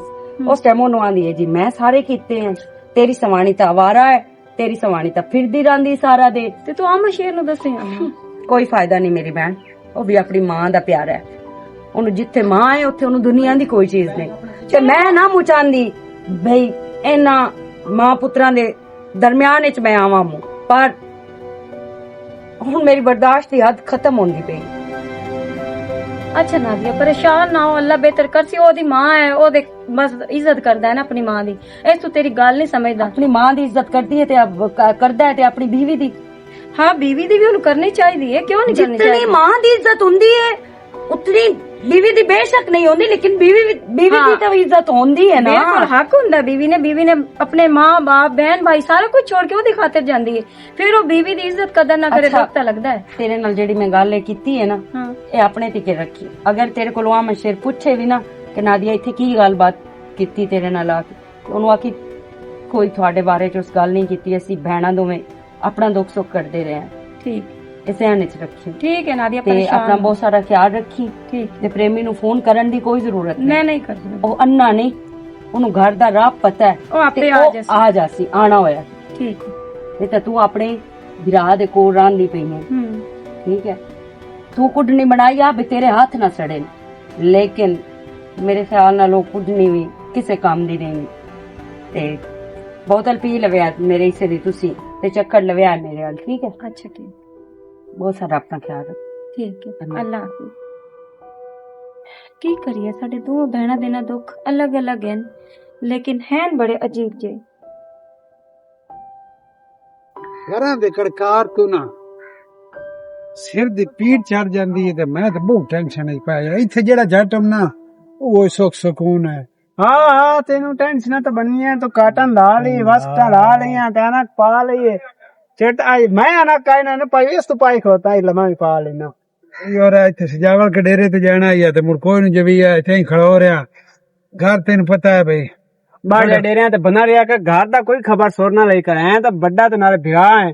उस टाइम ओनू आंदी है जी मैं सारे कीते हैं तेरी सवानी तो आवारा है तेरी सवानी तो फिरदी रहंदी सारा दिन। ਤੇ ਤੂੰ ਆਮ ਸ਼ੇਰ ਨੂੰ ਦੱਸਿਆ कोई फायदा नहीं मेरी बहन ਉਹ ਵੀ ਆਪਣੀ ਮਾਂ ਦਾ ਪਿਆਰ ਹੈ। ਉਹਨੂੰ ਜਿੱਥੇ ਮਾਂ ਹੈ ਉੱਥੇ ਉਹਨੂੰ ਦੁਨੀਆ ਦੀ ਕੋਈ ਚੀਜ਼ ਨਹੀਂ। ਤੇ ਮੈਂ ਨਾ ਮੁਚਾਂਦੀ ਭਈ ਇਹਨਾਂ ਮਾਂ ਪੁੱਤਰਾਂ ਦੇ ਦਰਮਿਆਨ ਵਿੱਚ ਮੈਂ ਆਵਾਂ ਮੂੰ ਪਰ ਹੁਣ ਮੇਰੀ ਬਰਦਾਸ਼ਤ ਦੀ ਹੱਦ ਖਤਮ ਹੁੰਦੀ ਪਈ। ਅੱਛਾ ਨਾਦੀਆ ਪਰੇਸ਼ਾਨ ਨਾ ਹੋ ਅੱਲਾ ਬਿਹਤਰ ਕਰ ਸੀ। ਉਹਦੀ ਮਾਂ ਹੈ ਉਹਦੇ ਬਸ ਇੱਜ਼ਤ ਕਰਦਾ ਹੈ ਨਾ ਆਪਣੀ ਮਾਂ ਦੀ। ਇਸ ਤੂੰ ਤੇਰੀ ਗੱਲ ਨਹੀਂ ਸਮਝਦਾ। ਆਪਣੀ ਮਾਂ ਦੀ ਇੱਜ਼ਤ ਕਰਦੀ ਹੈ ਤੇ ਕਰਦਾ ਹੈ ਤੇ ਆਪਣੀ ਬੀਵੀ ਦੀ ਹਾਂ ਬੀਵੀ ਦੀ ਵੀ ਉਹਨੂੰ ਕਰਨੀ ਚਾਹੀਦੀ ਹੈ ਕਿਉਂ ਨਹੀਂ ਕਰਨੀ ਜਿਤਨੀ ਚਾਹੀਦੀ? ਮਾਂ ਦੀ ਇੱਜ਼ਤ ਹੁੰਦੀ ਹੈ ਉਤਨੀ ਬੀਵੀ ਦੀ ਬੇਸ਼ੱਕ ਨਹੀਂ ਹੁੰਦੀ ਲੇਕਿਨ ਬੀਵੀ ਦੀ ਤਾਂ ਇੱਜ਼ਤ ਹੁੰਦੀ ਹੈ ਨਾ। ਬਿਲਕੁਲ ਹੱਕ ਹੁੰਦਾ ਬੀਵੀ ਨੇ ਆਪਣੇ ਮਾਂ ਬਾਪ ਬਹਿਨ ਭਾਈ ਸਾਰਾ ਕੁਝ ਛੋੜ ਕੇ ਉਹਦੀ ਖਾਤਰ ਜਾਂਦੀ ਹੈ। ਫਿਰ ਉਹ ਬੀਵੀ ਦੀ ਇੱਜ਼ਤ ਕਦਰ ਨਾ ਕਰੇ ਤਾਂ ਲੱਗਦਾ ਹੈ। ਤੇਰੇ ਨਾਲ ਜਿਹੜੀ ਮੈਂ ਗੱਲ ਕੀਤੀ ਹੈ ਨਾ ਹਾਂ ਇਹ ਆਪਣੇ ਟਿਕੇ ਰੱਖੀ। ਅਗਰ ਤੇਰੇ ਕੋਲ ਆ ਮਸ਼ੇਰ ਪੁੱਛੇ ਵੀ ਨਾ ਕਿ ਨਾਦੀਆ ਇੱਥੇ ਕੀ ਗੱਲਬਾਤ ਕੀਤੀ ਤੇਰੇ ਨਾਲ ਆ ਕੇ ਉਹਨੂੰ ਆਖੀ ਕੋਈ ਤੁਹਾਡੇ ਬਾਰੇ ਚ ਉਸ ਗੱਲ ਨਹੀਂ ਕੀਤੀ। ਅਸੀਂ ਭੈਣਾਂ ਦੋਵੇਂ ਆਪਣਾ ਦੁੱਖ ਸੁੱਖ ਕਰਦੇ ਰਹੇ ਹਾਂ। ਠੀਕ ਇਹ ਧਿਆਨ ਵਿੱਚ ਰੱਖੀ ਠੀਕ ਹੈ ਨਾਦੀਆ ਤੇ ਪਰੇਸ਼ਾਨ ਆਪਣਾ ਬਹੁਤ ਸਾਰਾ ਖਿਆਲ ਰੱਖੀ। ਠੀਕ ਤੇ ਪ੍ਰੇਮੀ ਨੂੰ ਫੋਨ ਕਰਨ ਦੀ ਕੋਈ ਜ਼ਰੂਰਤ ਨਹੀਂ। ਮੈਂ ਨਹੀਂ ਕਰਦੀ ਉਹ ਅੰਨਾ ਨਹੀਂ ਉਹਨੂੰ ਘਰ ਦਾ ਰਾਹ ਪਤਾ ਹੈ ਉਹ ਆਪੇ ਤੇ ਆ ਉਹ ਜਾਸੀ। ਆ ਜਾਸੀ ਆਣਾ ਹੋਇਆ ਠੀਕ ਹੈ। ਨਹੀਂ ਤਾਂ ਤੂੰ ਆਪਣੇ ਵਿਰਾਹ ਦੇ ਕੋਲ ਰਹਿੰਦੀ ਪਈ ਹੈ। ठीक है तू कुछ नहीं बनाई आप तेरे हाथ ना सड़े लेकिन मेरे ख्याल ना लोग कुछ नहीं हुई किसे काम दी नहीं ते बोतल पी लवे मेरे हिस्से दी तुसी ते चक्कर लवे मेरे हाल ठीक है अच्छा ठीक बहुत सारा अपना ख्याल रख ठीक है अल्लाह हाफिज। की करिए साडे दो बहना देना दुख अलग अलग हैं लेकिन हैं बड़े अजीब जे। ਘਰਾਂ ਦੇ ਕੜਕਾਰ ਤੋਂ ਨਾ ਸਿਰ ਦੀ ਪੀੜ ਚੜ ਜਾਂਦੀ ਹੈ ਤੇ ਮੈਂ ਤਾਂ ਬਹੁਤ ਟੈਨਸ਼ਨ ਹੀ ਪਾਇਆ। ਇੱਥੇ ਜਿਹੜਾ ਜੱਟਮ ਨਾ ਉਹ ਸੁੱਖ ਸਕੂਨ ਹੈ। ਹਾਂ ਤੈਨੂੰ ਟੈਨਸ਼ਨਾਂ ਤਾਂ ਬਣੀਆਂ ਤੂੰ ਕਾਟਨ ਲਾ ਲਈ ਵਸਟਾਂ ਲਾ ਲਈਆਂ ਤੇ ਨਾ ਪਾ ਲਈਏ ਚਟ ਆਈ ਮੈਂ ਨਾ ਕਾਇਨਾ ਨਾ ਪਾਈ ਇਸ ਤੋਂ ਪਾਈ ਖੋਤਾ ਹੀ ਲਮਾ ਵੀ ਪਾ ਲੈਣਾ ਯਾਰ ਇੱਥੇ ਸਜਾਵਲ ਕੇ ਡੇਰੇ ਤੇ ਜਾਣਾ ਹੀ ਆ ਤੇ ਮੁੜ ਕੋਈ ਨੂੰ ਜਵੀ ਆ ਇੱਥੇ ਹੀ ਖੜੋ ਰਿਹਾ ਘਰ ਤੈਨੂੰ ਪਤਾ ਹੈ ਬਈ ਬਾੜੇ ਡੇਰਿਆਂ ਤੇ ਬਣਾ ਰਿਹਾ ਕਿ ਘਰ ਦਾ ਕੋਈ ਖਬਰ ਸੁਰਨਾ ਲਈ ਕਰ ਐ ਤਾਂ ਵੱਡਾ ਤੇ ਨਾਲੇ ਵਿਆਹ ਹੈ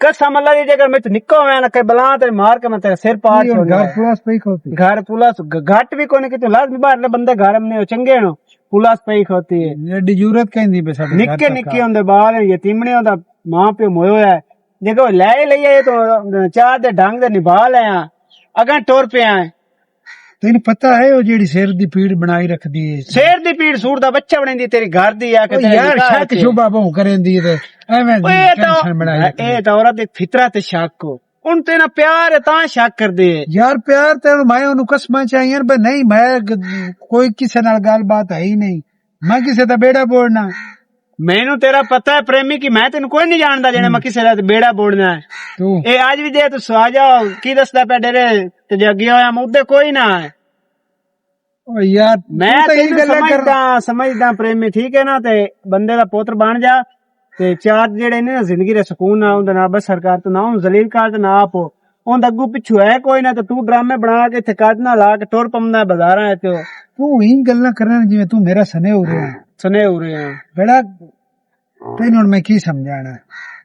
कसम अल्लाह दी जगह मैं तो निको मैं ना के बला ते मार के मैं तेरे सिर पाड़ छोड़ घर पुलिस पे खोती घर पुलिस घाट भी कोने के तो लाजमी बात ले बंदे घर में चंगे नो पुलिस पे खोती है एडी जरूरत कहंदी बे साडे निक्के निक्के होंदे बाल यतीमने होंदा मां पे मोयो है देखो ले लइए तो चाह दे ढंग दे निभा ले अगर टोर पे आए ਤੈਨੂੰ ਪਤਾ ਹੈ ਉਹ ਜਿਹੜੀ ਸਿਰ ਦੀ ਪੀੜ ਬਣਾਈ ਰੱਖਦੀ ਹੈ ਸਿਰ ਦੀ ਪੀੜ ਸੂਰ ਦਾ ਬੱਚਾ ਬਣਾਉਂਦੀ ਤੇਰੀ ਘਰ ਦੀ ਆ ਕੇ ਉਹ ਤੇਰੇ ਯਾਰ ਨਿਕਾਹ ਸ਼ੱਕ ਚ। ਸ਼ੁਬਾ ਬਹੁ ਕਰੇਂਦੀ ਤੇ ਐਵੇਂ ਟੈਨਸ਼ਨ ਬਣਾਈ ਰੱਖਦੀ ਹੈ। ਇਹ ਤਾਂ ਔਰਤ ਦੀ ਫਿਤਰਤ ਤੇ ਸ਼ੱਕ ਹੋ ਹੁਣ ਤੇ ਨਾ ਪਿਆਰ ਹੈ ਤਾਂ ਸ਼ੱਕ ਕਰਦੇ ਹੈ। ਯਾਰ ਪਿਆਰ ਤੇ ਮੈਂ ਉਹਨੂੰ ਕਸਮਾਂ ਚਾਹੀਆਂ ਪਰ ਨਹੀਂ ਕੋਈ ਕਿਸੇ ਨਾਲ ਗੱਲਬਾਤ ਹੈ ਹੀ ਨਹੀਂ ਮੈਂ ਕਿਸੇ ਦਾ ਬੇੜਾ ਬੋੜਨਾ ਮੈਨੂੰ ਤੇਰਾ ਪਤਾ ਹੈ ਪ੍ਰੇਮੀ ਕਿ ਮੈਂ ਤੈਨੂੰ ਕੋਈ ਨਹੀਂ ਜਾਣਦਾ ਜਿਹਨੇ ਮੈਂ ਕਿਸੇ ਦਾ ਬੇੜਾ ਬੋੜਨਾ ਹੈ। ਤੂੰ ਇਹ ਅੱਜ ਵੀ ਜੇ ਤੂੰ ਆ ਜਾ ਕੀ ਦੱਸਦਾ ਪਿਆ ਡੇਰੇ ਤੇ ਜੇ ਅੱਗੇ ਹੋਇਆ ਮੁੱਦੇ ਕੋਈ ਨਾ ਹੈ। ਉਹ ਯਾਰ ਮੈਂ ਤੂੰ ਤਾਂ ਇਹ ਤੈਨੂੰ ਗੱਲਾਂ ਸਮਝਦਾ ਪ੍ਰੇਮੀ ਠੀਕ ਹੈ ਨਾ ਤੇ ਬੰਦੇ ਦਾ ਪੁੱਤਰ ਬਣ ਜਾ ਤੇ ਚਾਰ ਜਿਹੜੇ ਨੇ ਨਾ ਜ਼ਿੰਦਗੀ ਦੇ ਸਕੂਨ ਨਾ ਹੁੰਦਾ ਨਾ ਬਸਰ ਕਰ ਤੇ ਨਾ ਉਹਨੂੰ ਜ਼ਲੀਲ ਕਰ ਤੇ ਨਾ ਆਪੋ ਉਹਦਾ ਅੱਗੂ ਪਿੱਛੂ ਹੈ ਕੋਈ ਨਾ ਤੇ ਤੂੰ ਡਰਾਮੇ ਬਣਾ ਕੇ ਇੱਥੇ ਕੱਢ ਨਾ ਲਾ ਕੇ ਟੁਰ ਪੰਦਾ ਬਾਜ਼ਾਰਾਂ ਚ ਤੂੰ ਹੀ ਗੱਲਾਂ ਕਰਨ ਜਿਵੇਂ ਤੂੰ ਮੇਰਾ ਸਨੇ ਹੋ ਰਿਹਾ ਸੁਨੇ ਹੋ ਰਹੇ ਆ। ਬੜਾ ਤੈਨੂੰ ਹੁਣ ਮੈਂ ਕੀ ਸਮਝਾਣਾ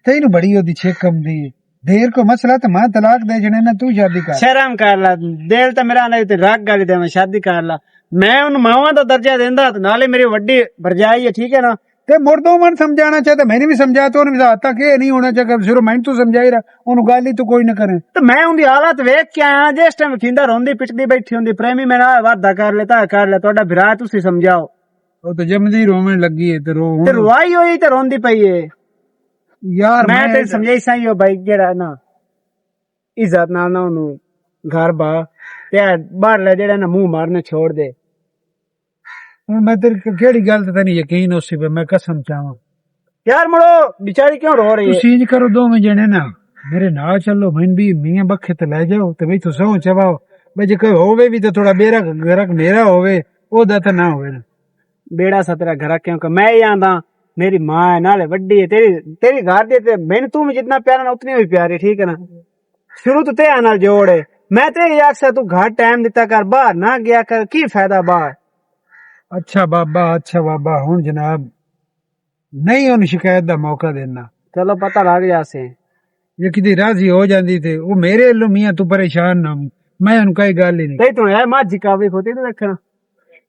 ਤੈਨੂੰ ਬੜੀ ਉਹਦੀ ਛੇਕਮ ਦੀ ਦੇਰ ਕੋ ਮਸਲਾ ਤੇ ਮੈਂ ਤਲਾਕ ਦੇ ਜਣੇ ਨਾ ਤੂੰ ਸ਼ਾਦੀ ਕਰ ਸ਼ਰਮ ਕਰ ਲਾ ਦਿਲ ਤਾਂ ਮੇਰਾ ਨਹੀਂ ਤੇ ਰੱਗ ਗਾਲੀ ਦੇ ਮੈਂ ਸ਼ਾਦੀ ਕਰ ਲਾ ਮੈਂ ਉਹਨੂੰ ਮਾਵਾਂ ਦਾ ਦਰਜਾ ਦਿੰਦਾ ਤੇ ਨਾਲੇ ਮੇਰੀ ਵੱਡੀ ਭਰਜਾਈ ਹੈ ਠੀਕ ਹੈ ਨਾ ਤੇ ਮੁਰਦੋ ਮਨ ਸਮਝਾਣਾ ਚਾਹਤਾ ਮੈंने भी समझाया तो ਉਹਨੇ ਵੀ ਤੱਕ ਇਹ ਨਹੀਂ ਹੋਣਾ ਚਾਹੀਦਾ ਸ਼ੁਰੂ ਮੈਂ ਤੂੰ ਸਮਝਾਈ ਰਹਾ ਉਹਨੂੰ ਗੱਲ ਹੀ ਤੂੰ ਕੋਈ ਨਾ ਕਰੇ ਤੇ ਮੈਂ ਉਹਦੀ ਹਾਲਤ ਵੇਖ ਕੇ ਆਇਆ ਜਿਸ ਟਾਈਮ ਖਿੰਦਾ ਰੋਂਦੀ ਪਿੱਟਦੀ ਬੈਠੀ ਹੁੰਦੀ ਪ੍ਰੇਮੀ ਮੈਂ ਨਾਲ ਵਾਦਾ ਕਰ ਲੈ ਤੁਹਾਡਾ ਭਰਾ ਤੁਸੀਂ ਸਮਝਾਓ ਉਹ ਤਾਂ ਜਮਦੀ ਰੋਣ ਲੱਗੀ ਹੈ ਤੇ ਰੋ ਤੇ ਰਵਾਈ ਹੋਈ ਤੇ ਰੋਂਦੀ ਪਈ ਏ ਯਾਰ ਮੈਂ ਤੇ ਸਮਝਾਈ ਸਾਈ ਉਹ ਬਾਈ ਜਿਹੜਾ ਨਾ ਇੱਜ਼ਤ ਨਾਲ ਨਾ ਉਹਨੂੰ ਘਰ ਬਾ ਤੇ ਬਾਹਰ ਲੈ ਜਿਹੜਾ ਨਾ ਮੂੰਹ ਮਾਰਨੇ ਛੋੜ ਦੇ ਮੈਂ ਤੇਰੀ ਕਿਹੜੀ ਗੱਲ ਤੇ ਤੈਨੂੰ ਯਕੀਨ ਉਸੇ ਪੇ ਮੈਂ ਕਸਮ ਚਾਹਾਂ ਯਾਰ ਮੁੜੋ ਵਿਚਾਰੀ ਕਿਉਂ ਰੋ ਰਹੀ ਹੈ ਤੁਸੀਂ ਇੰਜ ਕਰੋ ਦੋਵੇਂ ਜਣੇ ਨਾ ਮੇਰੇ ਨਾਲ ਚੱਲੋ ਮੈਨੂੰ ਵੀ ਮੀਆਂ ਬੱਖੇ ਤੇ ਲੈ ਜਾਓ ਤੇ ਵੀ ਤੁਸੀਂ ਸੌ ਚਵਾਓ ਬਈ ਜੇ ਕੋਈ ਹੋਵੇ ਵੀ ਤਾਂ ਥੋੜਾ ਬੇਰਾ ਗਰਕ ਮੇਰਾ ਹੋਵੇ ਉਹਦਾ ਤਾਂ ਨਾ ਹੋਵੇ ਨਾ ਬੇੜਾ ਸਤਰਾ ਘਰਾ ਕਿਉਂਕਿ ਮੈਂ ਹੀ ਆਂਦਾ ਮੇਰੀ ਮਾਂ ਹੈ ਨਾਲੇ ਵੱਡੀ ਹੈ ਤੇਰੀ ਘਰ ਦੀ ਤੇ ਮੈਨੂੰ ਤੂੰ ਵੀ ਜਿੰਨਾ ਪਿਆਰਾ ਨਾ ਉਤਨੀ ਵੀ ਪਿਆਰੀ ਠੀਕ ਹੈ ਨਾ ਸ਼ੁਰੂ ਤੋਂ ਤੇ ਨਾਲ ਜੋੜ ਹੈ ਮੈਂ ਤੇ ਇਹ ਆਖਿਆ ਤੂੰ ਘਰ ਟਾਈਮ ਦਿੱਤਾ ਕਰ ਬਾਹਰ ਨਾ ਗਿਆ ਕਰ ਕੀ ਫਾਇਦਾ ਬਾਹਰ ਅੱਛਾ ਬਾਬਾ ਹੁਣ ਜਨਾਬ ਨਹੀਂ ਉਹਨੂੰ ਸ਼ਿਕਾਇਤ ਦਾ ਮੌਕਾ ਦੇਣਾ ਚਲੋ ਪਤਾ ਲੱਗ ਜਾਸੇ ਜੇ ਕਿਤੇ ਰਾਜ਼ੀ ਹੋ ਜਾਂਦੀ ਤੇ ਉਹ ਮੇਰੇ ਵੱਲੋਂ ਮੀਆਂ ਤੂੰ ਪਰੇਸ਼ਾਨ ਨਾ ਹੋ। ਮੈਂ ਉਹਨੂੰ ਕੋਈ ਗੱਲ ਹੀ ਨਹੀਂ ਤੇ ਤੂੰ ਹੈ ਮਾਝੀ ਕਾਵੇ ਖੋਤੀ ਤੇ ਦੇਖਣਾ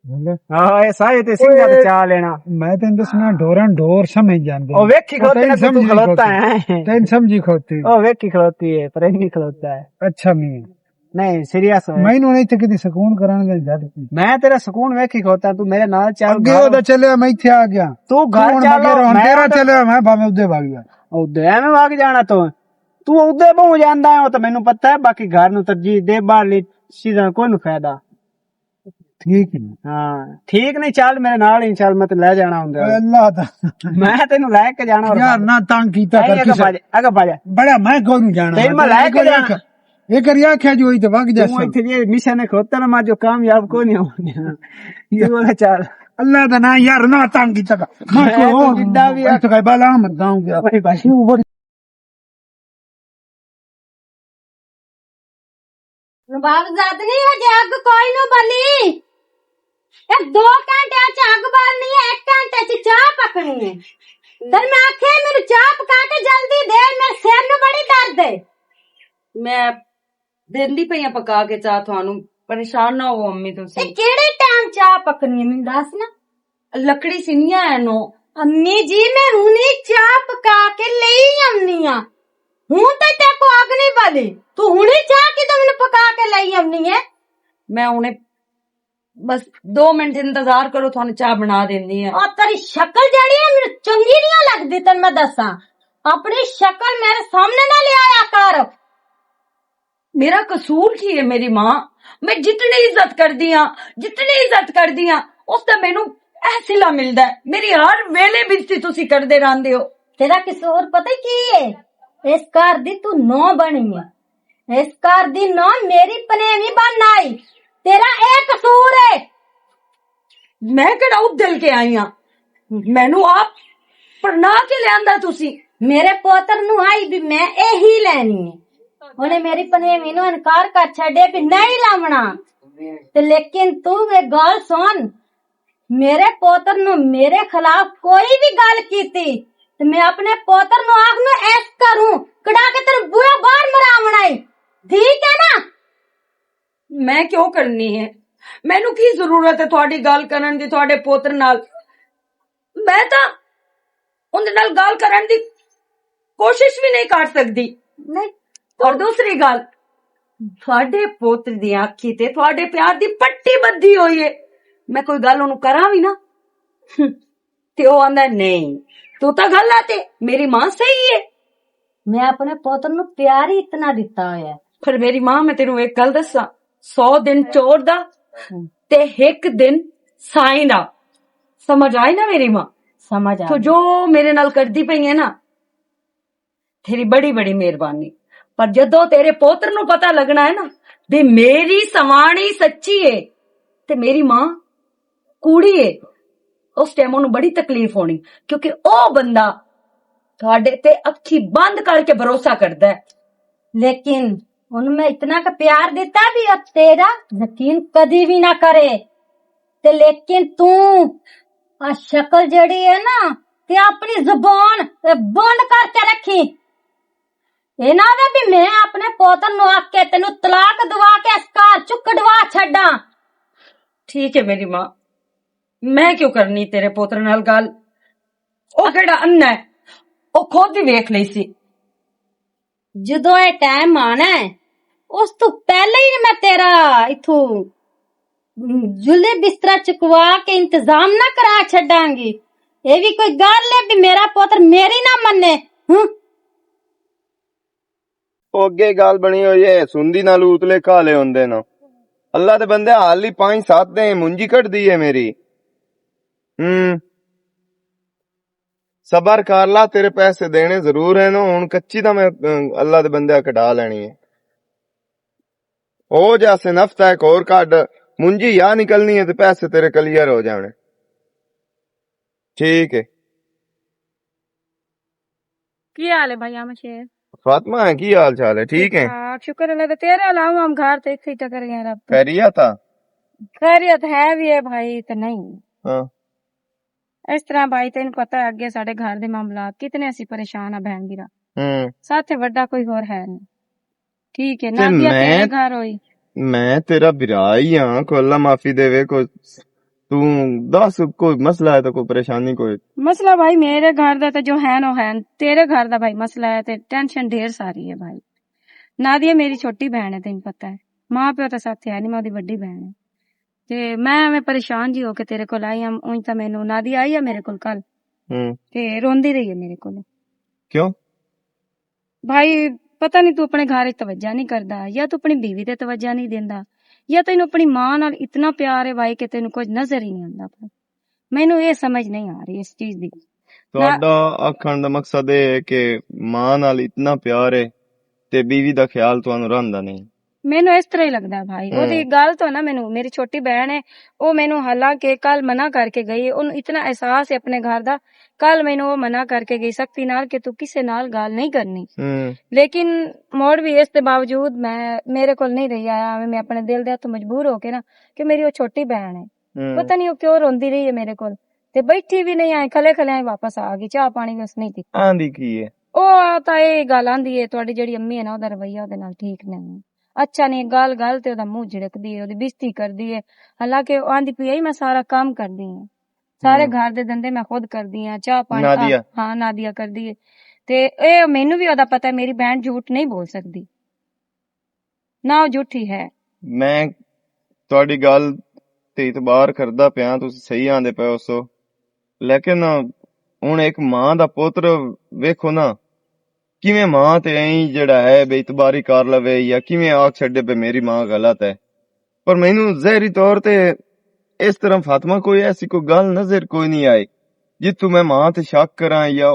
ਬੋਲੇ ਹਾਂ ਇਹ ਸਾਏ ਤੇ ਸਿੰਘਾਂ ਤੇ ਚਾ ਲੈਣਾ ਮੈਂ ਤੈਨੂੰ ਦੱਸਣਾ ਢੋਰਾਂ ਢੋਰ ਸਮਝ ਜਾਂਦੇ ਉਹ ਵੇਖੀ ਖਲੋਤੇ ਨਾ ਤੂੰ ਖਲੋਤਾ ਹੈ ਤੈਨੂੰ ਸਮਝੀ ਖੋਤੀ ਉਹ ਵੇਖੀ ਖਲੋਤੀ ਹੈ ਪਰ ਇਹ ਨਹੀਂ ਖਲੋਤਾ ਹੈ ਅੱਛਾ ਮੀਆਂ ਨਹੀਂ ਸੀਰੀਅਸ ਮੈਨੂੰ ਨਹੀਂ ਤੇ ਕਿਤੇ ਸਕੂਨ ਕਰਾਂਗੇ ਜਦ ਮੈਂ ਤੇਰਾ ਸਕੂਨ ਵੇਖੀ ਖਲੋਤਾ ਤੂੰ ਮੇਰੇ ਨਾਲ ਚੱਲ ਅੱਗੇ ਉਹਦਾ ਚੱਲਿਆ ਮੈਂ ਇੱਥੇ ਆ ਗਿਆ ਤੂੰ ਘਰ ਚੱਲ ਹੁਣ ਤੇਰਾ ਚੱਲਿਆ ਮੈਂ ਭਾਵੇਂ ਉਹਦੇ ਵਗ ਗਿਆ ਉਦੇ ਐਵੇਂ ਵਗ ਜਾਣਾ ਤੂੰ ਉਦੇ ਬਹੁ ਜਾਂਦਾ ਹੈ ਉਹ ਤਾਂ ਮੈਨੂੰ ਪਤਾ ਹੈ ਬਾਕੀ ਘਰ ਨੂੰ ਤਰਜੀਹ ਦੇ ਬਾਹਰ ਲਈ ਚੀਜ਼ਾਂ ਕੋਈ ਨੂੰ ਫਾਇਦਾ ਠੀਕ ਹੈ ਹਾਂ ਠੀਕ ਨਹੀਂ ਚੱਲ ਮੇਰੇ ਨਾਲ ਹੀ ਚੱਲ ਮੈਂ ਤੇ ਲੈ ਜਾਣਾ ਹੁੰਦਾ ਅੱਲਾਹ ਦਾ ਮੈਂ ਤੈਨੂੰ ਲੈ ਕੇ ਜਾਣਾ ਯਾਰ ਨਾ ਤੰਗ ਕੀਤਾ ਕਰ ਕਿਸੇ ਅਗਾ ਬਾਜਾ ਬੜਾ ਮੈਂ ਕੋਈ ਨੂੰ ਜਾਣਾ ਤੈਨੂੰ ਮੈਂ ਲੈ ਕੇ ਜਾਣਾ ਇਹ ਕਰਿਆ ਆਖਿਆ ਜੋ ਹੀ ਤੇ ਵਗ ਜਾ ਤੂੰ ਇੱਥੇ ਜੇ ਮਿਸ਼ਨ ਨੇ ਖੋਤਾ ਨਾ ਮੈਂ ਜੋ ਕਾਮਯਾਬ ਕੋਈ ਨਹੀਂ ਹੋਣਾ ਇਹ ਵਾਲਾ ਚੱਲ ਅੱਲਾਹ ਦਾ ਨਾ ਯਾਰ ਨਾ ਤੰਗ ਕੀਤਾ ਮੈਂ ਤੂੰ ਜਿੱਦਾਂ ਵੀ ਆ। ਇੱਥੇ ਕਾ ਬਾਲਾ ਮਤ ਦਾਉਂਗਾ ਭਾਈ ਭਾਈ ਨਵਾਬਜ਼ਾਦ ਨਹੀਂ ਹਜੇ ਅੱਗ ਕੋਈ ਨੂੰ ਬਲੀ ਇਹ 2 ਘੰਟਿਆਂ ਚ ਅੱਗ ਬਾਲਣੀ ਹੈ 1 ਘੰਟੇ ਚ ਚਾਹ ਪਕਣੀ ਹੈ ਫਿਰ ਮੈਂ ਆਖਿਆ ਮੈਨੂੰ ਚਾਹ ਪਕਾ ਕੇ ਜਲਦੀ ਦੇ ਮੇਰੇ ਸਿਰ ਨੂੰ ਬੜੀ ਦਰਦ ਹੈ ਮੈਂ ਦਿੰਦੀ ਪਈ ਆ ਪਕਾ ਕੇ ਚਾਹ ਤੁਹਾਨੂੰ ਪਰੇਸ਼ਾਨ ਨਾ ਹੋ ਅੰਮੀ ਤੁਸੀਂ ਇਹ ਕਿਹੜੇ ਟਾਈਮ ਚਾਹ ਪਕਣੀ ਹੈ ਮੈਨੂੰ ਦੱਸ ਨਾ ਲੱਕੜੀ ਸਿੰਨੀਆਂ ਐ ਨੋ ਅੰਮੀ ਜੀ ਮੈਂ ਹੁਣੀ ਚਾਹ ਪਕਾ ਕੇ ਲਈ ਆਉਣੀ ਆ ਹੁਣ ਤੇ ਤੇ ਕੋ ਅੱਗ ਨਹੀਂ ਬਾਲੀ ਤੂੰ ਹੁਣੀ ਚਾਹ ਕਿਦੋਂ ਮੈਨੂੰ ਪਕਾ ਕੇ ਲਈ ਆਉਣੀ ਹੈ ਮੈਂ ਹੁਣੇ ਬਸ 2 ਮਿੰਟ ਇੰਤਜ਼ਾਰ ਕਰੋ ਤੁਹਾਨੂੰ ਚਾਹ ਬਣਾ ਦਿੰਦੀ ਆ ਉਹ ਤੇਰੀ ਸ਼ਕਲ ਜਿਹੜੀ ਹੈ ਮੈਨੂੰ ਚੰਗੀ ਨਹੀਂ ਲੱਗਦੀ ਤੈਨੂੰ ਮੈਂ ਦੱਸਾਂ ਆਪਣੀ ਸ਼ਕਲ ਮੇਰੇ ਸਾਹਮਣੇ ਨਾ ਲਿਆਇਆ ਕਰ मेरा कसूर की है मेरी माँ मैं जितनी इज्जत करदी हाँ उसका मैनू ऐसिला मिलदा है मेरी हर वेले बेइज्जती तुसी करदे रहंदे हो तेरा कसूर पता की है इस घर दी तू नौ बनी है इस घर दी नौ मेरी पनेवी बन आई तेरा एक कसूर है मैं केड़ा उदल के आई हाँ मैनू आप पढ़ना के लियांदा तुसी मेरे पोतर नु आई भी मैं यही लेनी है ਉਹਨੇ ਮੇਰੀ ਪਨੇਵੀ ਨੂੰ ਇਨਕਾਰ ਕਰ ਛੱਡੇ ਵੀ ਨਹੀਂ ਲਾਵਣਾ ਤੇ ਲੇਕਿਨ ਤੂੰ ਇਹ ਗੱਲ ਸੁਣ ਮੇਰੇ ਪੋਤਰ ਨੂੰ ਮੇਰੇ ਖਿਲਾਫ ਕੋਈ ਵੀ ਗੱਲ ਕੀਤੀ ਤੇ ਮੈਂ ਆਪਣੇ ਪੋਤਰ ਨੂੰ ਆਖ ਨੂੰ ਐਸ ਕਰੂੰ ਕਢਾ ਕੇ ਤੇਰੇ ਬੂਹਾ ਬਾਹਰ ਮਰਾਵਣਾ ਹੈ ਠੀਕ ਹੈ ਨਾ मैं क्यों करनी है मैनू की जरूरत है तुहाडी गल करन दी तुहाडे पोतर नाल मैं तां उहदे नाल गल करन दी कोशिश भी नहीं कर सकदी नहीं और दूसरी गल ਤੁਹਾਡੇ ਪੁੱਤ ਦੀ ਅੱਖੀ ਤੇ ਤੁਹਾਡੇ ਪਿਆਰ ਦੀ ਪੱਟੀ ਬੱਧੀ ਹੋਈ ਏ। ਮੈਂ ਕੋਈ ਗੱਲ ਉਹਨੂੰ ਕਰਾਂ ਵੀ ਨਾ ਤੇ ਉਹ ਆਂਦਾ ਨਹੀਂ ਤੂੰ ਤਾਂ ਗੱਲ ਆ ਤੇ ਮੇਰੀ ਮਾਂ ਸਹੀ ਏ। ਮੈਂ ਆਪਣੇ ਪੁੱਤ ਨੂੰ ਪਿਆਰ ਹੀ ਇਤਨਾ ਦਿੱਤਾ ਹੋਇਆ। ਪਰ ਮੇਰੀ ਮਾਂ ਮੈਂ ਤੈਨੂੰ ਇੱਕ ਗੱਲ ਦੱਸਾਂ 100 ਦਿਨ ਚੋਰ ਦਾ ਤੇ 1 ਦਿਨ ਸਾਈਂ ਦਾ। ਸਮਝ ਆਈ ਨਾ ਮੇਰੀ ਮਾਂ? ਸਮਝ ਆ ਤੂੰ ਜੋ ਮੇਰੇ ਨਾਲ ਕਰਦੀ ਪਈ ਹੈ ਨਾ ਤੇਰੀ ਬੜੀ ਬੜੀ ਮਿਹਰਬਾਨੀ। ਪਰ ਜਦੋਂ ਤੇਰੇ ਪੋਤਰ ਨੂੰ ਪਤਾ ਲੱਗਣਾ ਹੈ ਨਾ ਵੀ ਮੇਰੀ ਸਵਾਣੀ ਸੱਚੀ ਏ ਤੇ ਮੇਰੀ ਮਾਂ ਕੂੜੀ ਏ, ਉਸ ਟਾਈਮ ਉਹਨੂੰ ਬੜੀ ਤਕਲੀਫ ਹੋਣੀ ਕਿਉਂਕਿ ਉਹ ਬੰਦਾ ਤੁਹਾਡੇ ਤੇ ਅੱਖੀ ਬੰਦ ਕਰਕੇ ਭਰੋਸਾ ਕਰਦਾ ਹੈ। लेकिन उनमें इतना का प्यार देता भी और तेरा यकीन कभी भी ना करे। ते लेकिन तू आ शक्ल जड़ी है ना ते अपनी जुबान बंद करके रखी। ये ना वे भी मैं अपने पोतन नु आके तेनु तलाक दवा के घर चुक कढवा छड्डा। ठीक है मेरी मां, मैं क्यों करनी तेरे पोतर नाल गल? ओ केड़ा अन्ना है, ओ खुद ही वेख लई सी। ਜਦੋਂ ਇਹ ਟਾਈਮ ਆਣਾ ਹੈ ਉਸ ਤੋਂ ਪਹਿਲੇ ਹੀ ਮੈਂ ਤੇਰਾ ਇਥੋਂ ਜੁਲੇ ਬਿਸਤਰਾ ਚੁਕਵਾ ਕੇ ਇੰਤਜ਼ਾਮ ਨਾ ਕਰਾ ਛੱਡਾਂਗੀ। ਇਹ ਵੀ ਕੋਈ ਗੱਲ ਹੈ ਵੀ ਮੇਰਾ ਪੁੱਤਰ ਮੇਰੀ ਨਾ ਮੰਨੇ। ਉਹ ਅੱਗੇ ਗੱਲ ਬਣੀ ਹੋਈ ਏ ਸੁੰਦੀ ਨਾਲ ਉਤਲੇ ਕਾਲੇ ਹੁੰਦੇ ਨਾ। ਅੱਲਾ ਦੇ ਬੰਦੇ ਹਾਲ ਹੀ 5-7 ਦੇ ਮੁੰਜੀ ਕੱਢਦੀ ਏ ਮੇਰੀ। ਸਬਰ ਕਰ ਲਾ, ਤੇਰੇ ਪੈਸੇ ਦੇਣੇ ਜ਼ਰੂਰ ਹੈ ਨਾ। ਹੁਣ ਕੱਚੀ ਤਾਂ ਮੈਂ ਅੱਲਾ ਦੇ ਬੰਦੇ ਕਢਾ ਲੈਣੀ ਹੈ। ਉਹ ਜੈਸੇ ਨਫਤਾ ਇੱਕ ਹੋਰ ਕੱਢ ਮੁੰਜੀ ਯਾ ਨਿਕਲਣੀ ਹੈ ਤੇ ਪੈਸੇ ਤੇਰੇ ਕਲੀਅਰ ਹੋ ਜਾਣੇ। ਠੀਕ ਹੈ। ਕੀ ਹਾਲ ਹੈ ਭਾਈ ਆਮ शेर? फातिमा है की हाल चाल है? ठीक है। हाँ शुक्र अल्लाह का। तेरे अलावा हम घर तो इतने टकर गए रब। खैरियत था? खैरियत है भी है भाई तो नहीं। हाँ। इस तरह भाई तेन पता है अगे साडे घर दे मामलात कितने असी परेशान आ बहन वीरा। साथे वड्डा कोई होर है नहीं। ठीक है ना भी तेरे घर होई। मैं तेरा बिरा ही हाँ, को अल्लाह माफी देवे। को तू दस कोई मसला है तो कोई परेशानी कोई मसला भाई मेरे घर दा तो जो है नो है, तेरे घर दा भाई मसला है ते टेंशन ढेर सारी है भाई। नादिया मेरी छोटी बहन है तेन पता है, मां प्यो तो साथ है नहीं, मैं ओदी बड़ी बहन है ते मैं परेशान जी होके तेरे कोल आई हूं। उंज तां मैनू नादिया आई है मेरे कोल कल ते रोंदी रही है मेरे कोल। क्यों भाई? पता नहीं तू अपने घर तवज्जा नहीं करदा या तू अपनी बीवी ते तवज्जा नहीं देंदा या तेनू अपनी मां नाल इतना प्यार है भाई कि तेनू कुछ नजर ही नहीं आंदा। मैनू ये समझ नहीं आ रही इस चीज दी। ਤੁਹਾਡਾ ਆਖਣ ਦਾ ਮਕਸਦ ਇਹ ਹੈ ਕਿ ਮਾਂ ਨਾਲ ਇਤਨਾ ਪਿਆਰ ਹੈ ਤੇ ਬੀਵੀ ਦਾ ਖਿਆਲ ਤੁਹਾਨੂੰ ਰਹਿੰਦਾ ਨਹੀਂ। ਮੈਨੂੰ ਇਸ ਤਰ੍ਹਾਂ ਹੀ ਲੱਗਦਾ ਭਾਈ। ਉਹਦੀ ਗੱਲ ਤੋਂ ਨਾ ਮੈਨੂੰ, ਮੇਰੀ ਛੋਟੀ ਬਹਿਣ ਹੈ ਉਹ ਮੈਨੂੰ ਹਾਲਾਂਕਿ ਕੱਲ ਮਨਾ ਕਰਕੇ ਗਈ, ਉਹਨੂੰ ਇਤਨਾ ਅਹਿਸਾਸ ਹੈ ਆਪਣੇ ਘਰ ਦਾ। ਕੱਲ ਮੈਨੂੰ ਉਹ ਮਨਾ ਕਰਕੇ ਗਈ ਸਖਤੀ ਨਾਲ ਕਿ ਤੂੰ ਕਿਸੇ ਨਾਲ ਗੱਲ ਨਹੀਂ ਕਰਨੀ। ਲੇਕਿਨ ਮੋੜ ਵੀ ਇਸ ਦੇ ਬਾਵਜੂਦ ਮੇਰੇ ਕੋਲ ਨਹੀਂ ਰਹੀ ਆਇਆ। ਮੈਂ ਆਪਣੇ ਦਿਲ ਦੇ ਹੱਥੋਂ ਮਜਬੂਰ ਹੋ ਕੇ ਨਾ ਕਿ ਮੇਰੀ ਉਹ ਛੋਟੀ ਬਹਿਣ ਹੈ, ਪਤਾ ਨਹੀਂ ਉਹ ਕਿਉਂ ਰੋਂਦੀ ਰਹੀ ਹੈ ਮੇਰੇ ਕੋਲ ਤੇ ਬੈਠੀ ਵੀ ਨਹੀਂ ਆਈ, ਖਲੇ ਖਲੇ ਵਾਪਸ ਆ ਗਈ। ਚਾਹ ਪਾਣੀ ਵੀ ਉਸ ਨਹੀਂ ਦਿੱਤੀ। ਆਂਦੀ ਕੀ ਹੈ ਉਹ ਤਾਂ ਇਹ ਗੱਲ ਆਂਦੀ ਹੈ ਤੁਹਾਡੀ ਜਿਹੜੀ ਅੰਮੀ ਹੈ ਨਾ ਉਹਦਾ ਰਵੱਈਆ ਉਹਦੇ ਨਾਲ ਠੀਕ ਨਹੀਂ, ਅੱਛਾ ਨਹੀਂ। ਗੱਲ ਤੇ ਉਹਦਾ ਮੂੰਹ ਝਿੜਕਦੀ ਹੈ, ਉਹਦੀ ਬੇਇੱਜ਼ਤੀ ਕਰਦੀ ਹੈ। ਹਾਲਾਂਕਿ ਉਹ ਆਂਦੀ ਪਈ ਮੈਂ ਸਾਰਾ ਕੰਮ ਕਰਦੀ ਹਾਂ, ਸਾਰੇ ਘਰ ਦੇ ਧੰਦੇ ਮੈਂ ਖੁਦ ਕਰਦੀ ਹਾਂ, ਚਾਹ ਪਾਣੀ ਹਾਂ ਨਾਦੀਆ ਕਰਦੀ ਹੈ। ਤੇ ਇਹ ਮੈਨੂੰ ਵੀ ਉਹਦਾ ਪਤਾ ਹੈ ਮੇਰੀ ਬਹਿਣ ਝੂਠ ਨਹੀਂ ਬੋਲ ਸਕਦੀ, ਨਾ ਉਹ ਝੂਠੀ ਹੈ। ਮੈਂ ਤੁਹਾਡੀ ਗੱਲ ਤੇ ਇਤਬਾਰ ਕਰਦਾ ਪਿਆ, ਤੁਸੀਂ ਸਹੀ ਆਂਦੇ ਪਏ ਹੋ। ਲੇਕਿਨ ਹੁਣ ਇੱਕ ਮਾਂ ਦਾ ਪੁੱਤਰ ਵੇਖੋ ਨਾ ਕਿਵੇਂ ਮਾਂ ਤੇ ਐਂ ਜਿਹੜਾ ਹੈ ਬੇਇਤਬਾਰੀ ਕਰ ਲਵੇ ਜਾਂ ਕਿਵੇਂ ਆਖ ਛੱਡੇ ਪਏ ਮੇਰੀ ਮਾਂ ਗਲਤ ਹੈ। ਪਰ ਮੈਨੂੰ ਜ਼ਹਿਰੀ ਤੌਰ ਤੇ ਇਸ ਤਰ੍ਹਾਂ ਫਾਤਮਾ ਕੋਈ ਐਸੀ ਕੋਈ ਗੱਲ ਨਜ਼ਰ ਕੋਈ ਨਹੀਂ ਆਈ ਜਿੱਥੋਂ ਮੈਂ ਮਾਂ ਤੇ ਸ਼ੱਕ ਕਰਾਂ ਜਾਂ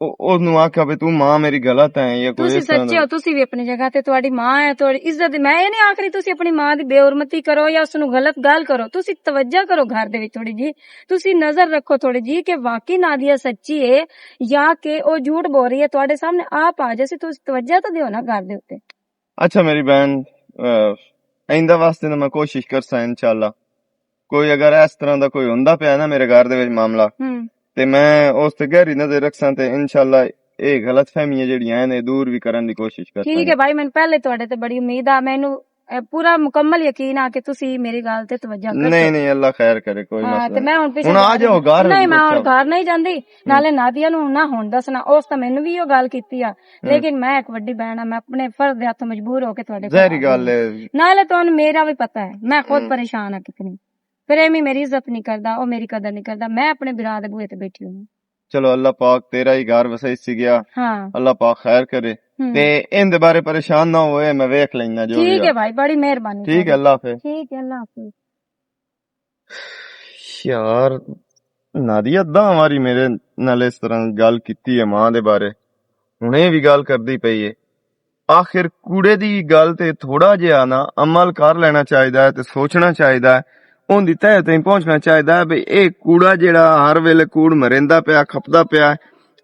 ਉਹਨੂੰ ਆਖਿਆ ਵੀ ਤੂੰ ਮਾਂ ਮੇਰੀ ਗਲਤ ਹੈ ਜਾਂ ਕੋਈ। ਤੁਸੀਂ ਸੱਚੇ ਹੋ, ਤੁਸੀਂ ਵੀ ਆਪਣੀ ਜਗ੍ਹਾ ਤੇ, ਤੁਹਾਡੀ ਮਾਂ ਹੈ, ਤੁਹਾਡੀ ਇੱਜ਼ਤ। ਮੈਂ ਇਹ ਨਹੀਂ ਆਖ ਰਹੀ ਤੁਸੀਂ ਆਪਣੀ ਮਾਂ ਦੀ ਬੇਹੁਰਮਤੀ ਕਰੋ ਜਾਂ ਉਸਨੂੰ ਗਲਤ ਗੱਲ ਕਰੋ। ਤੁਸੀਂ ਤਵੱਜਾ ਕਰੋ ਘਰ ਦੇ ਵਿੱਚ ਥੋੜੀ ਜੀ, ਤੁਸੀਂ ਨਜ਼ਰ ਰੱਖੋ ਥੋੜੀ ਜੀ ਕਿ ਵਾਕਈ ਨਾਦੀਆ ਸੱਚੀ ਹੈ ਜਾਂ ਕਿ ਉਹ ਝੂਠ ਬੋਲ ਰਹੀ ਹੈ। ਤੁਹਾਡੇ ਸਾਹਮਣੇ ਆਪ ਆ ਜਾਏ, ਤੁਸੀਂ ਤਵੱਜਾ ਤਾਂ ਦਿਓ ਨਾ ਘਰ ਦੇ ਉੱਤੇ। ਅੱਛਾ ਮੇਰੀ ਭੈਣ, ਆਇੰਦਾ ਵਾਸਤੇ ਨਾ ਮੈਂ ਕੋਸ਼ਿਸ਼ ਕਰਸਾਂ ਇਨਸ਼ਾਅੱਲਾ। ਕੋਈ ਅਗਰ ਇਸ ਤਰ੍ਹਾਂ ਦਾ ਕੋਈ ਹੁੰਦਾ ਪਿਆ ਨਾ ਮੇਰੇ ਘਰ ਦੇ ਵਿੱਚ ਮਾਮਲਾ ਤੇ ਮੈਂ ਉਸ ਤੇ ਗਹਿਰੀ ਨਜ਼ਰ ਰੱਖਾਂ ਤੇ ਇਨਸ਼ਾਅੱਲਾ ਇਹ ਗਲਤ ਫਹਿਮੀਆਂ ਜਿਹੜੀਆਂ ਨੇ ਦੂਰ ਵੀ ਕਰਨ ਦੀ ਕੋਸ਼ਿਸ਼ ਕਰਾਂ। ਠੀਕ ਹੈ ਭਾਈ, ਮੈਨੂੰ ਪਹਿਲੇ ਤੁਹਾਡੇ ਤੇ ਬੜੀ ਉਮੀਦ ਆ। ਮੈਨੂੰ ਪੂਰਾ ਮੁਕੰਮਲ ਯਕੀਨ ਆ ਕਿ ਤੁਸੀਂ ਮੇਰੀ ਗੱਲ ਤੇ ਤਵੱਜਾ ਕਰੋ। ਨਹੀਂ ਨਹੀਂ ਅੱਲਾ ਖੈਰ ਕਰੇ, ਕੋਈ ਹਾਂ ਮਸਲਾ ਤੇ ਮੈਂ ਹੁਣ ਪਿੱਛੇ ਹੁਣ ਆ ਜਾਓ ਘਰ। ਨਹੀਂ ਮੈਂ ਹੁਣ ਘਰ ਨਹੀਂ ਜਾਂਦੀ, ਨਾਲੇ ਨਾਦੀਆ ਨੂੰ ਨਾ ਹੁਣ ਦੱਸਣਾ। ਉਸ ਤਾਂ ਮੈਨੂੰ ਵੀ ਉਹ ਗੱਲ ਕੀਤੀ ਆ, ਲੇਕਿਨ ਮੈਂ ਇੱਕ ਵੱਡੀ ਭੈਣ ਆ, ਮੈਂ ਆਪਣੇ ਫਰਜ਼ ਦੇ ਹੱਥ ਮਜਬੂਰ ਹੋ ਕੇ ਤੁਹਾਡੇ ਕੋਲ ਜ਼ਹਿਰੀ ਗੱਲ ਹੈ। ਨਾਲੇ ਤੁਹਾਨੂੰ ਮੇਰਾ ਵੀ ਪਤਾ ਹੈ ਮੈਂ ਖੁਦ ਪਰੇਸ਼ਾਨ ਆ ਕਿਤਨੀ। ਫਿਰ ਐਵੇਂ ਮੇਰੀ ਇੱਜ਼ਤ ਨਹੀਂ ਕਰਦਾ, ਉਹ ਮੇਰੀ ਕਦਰ ਨਹੀਂ ਕਰਦਾ। ਮੈਂ ਆਪਣੇ ਬਿਰਾ ਦੇ ਬੂਹੇ ਤੇ ਬੈਠੀ ਹੂੰ। ਚਲੋ ਅੱਲਾ ਪਾਕ तेरा ही घर वसई सी गया, हाँ अल्लाह पाक खैर करे ते इंदे बारे परेशान ना होए, मैं वेख लेना जो ठीक है भाई, बड़ी मेहरबानी। ठीक है अल्लाह हाफिज। ठीक है अल्लाह हाफिज। यार नादिया दा हमारी मेरे नाल इस तरह गल कीती है मां दे बारे, हुणे भी गल करदी पई है। आखिर कूड़े दी गल ते थोड़ा जिहा ना अमल कर लेना चाहिदा है ते सोचना चाहिदा है, उन्दी तह ताईं पहुंचना चाहिदा है भी ये कूड़ा जेड़ा हर वेले कूड़ मरेंदा पिया खपदा पिया,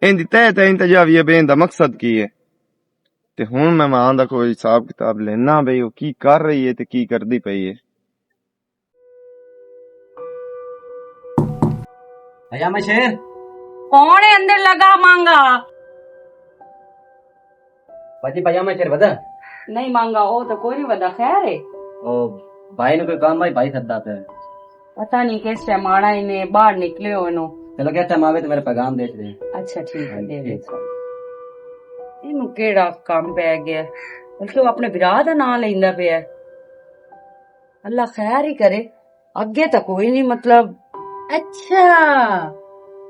इन्दी तह ताईं तजावी बेन दा मकसद की है। ते हुण मैं मां दा कोई हिसाब किताब लेना बई ओ की कर रही है ते की करदी पई है। भैया मैं शेर कौन है अंदर लगा मांगा? बाजी भैया मैं शेर बता नहीं मांगा वो तो कोई नहीं बता। खैर है ओ भाई ने कोई काम भाई भाई सदा पे पता नहीं किस टाइम आना इन्हें बाहर निकले हो इन्हों। चलो क्या टाइम आवे तो मेरे पैगाम दे दे। अच्छा ठीक है दे दे। इनू केड़ा काम पै गया, बल्कि वो अपने विराह दा नाम लेंदा पिया। अल्लाह खैर ही करे, अगे तो कोई नहीं मतलब। अच्छा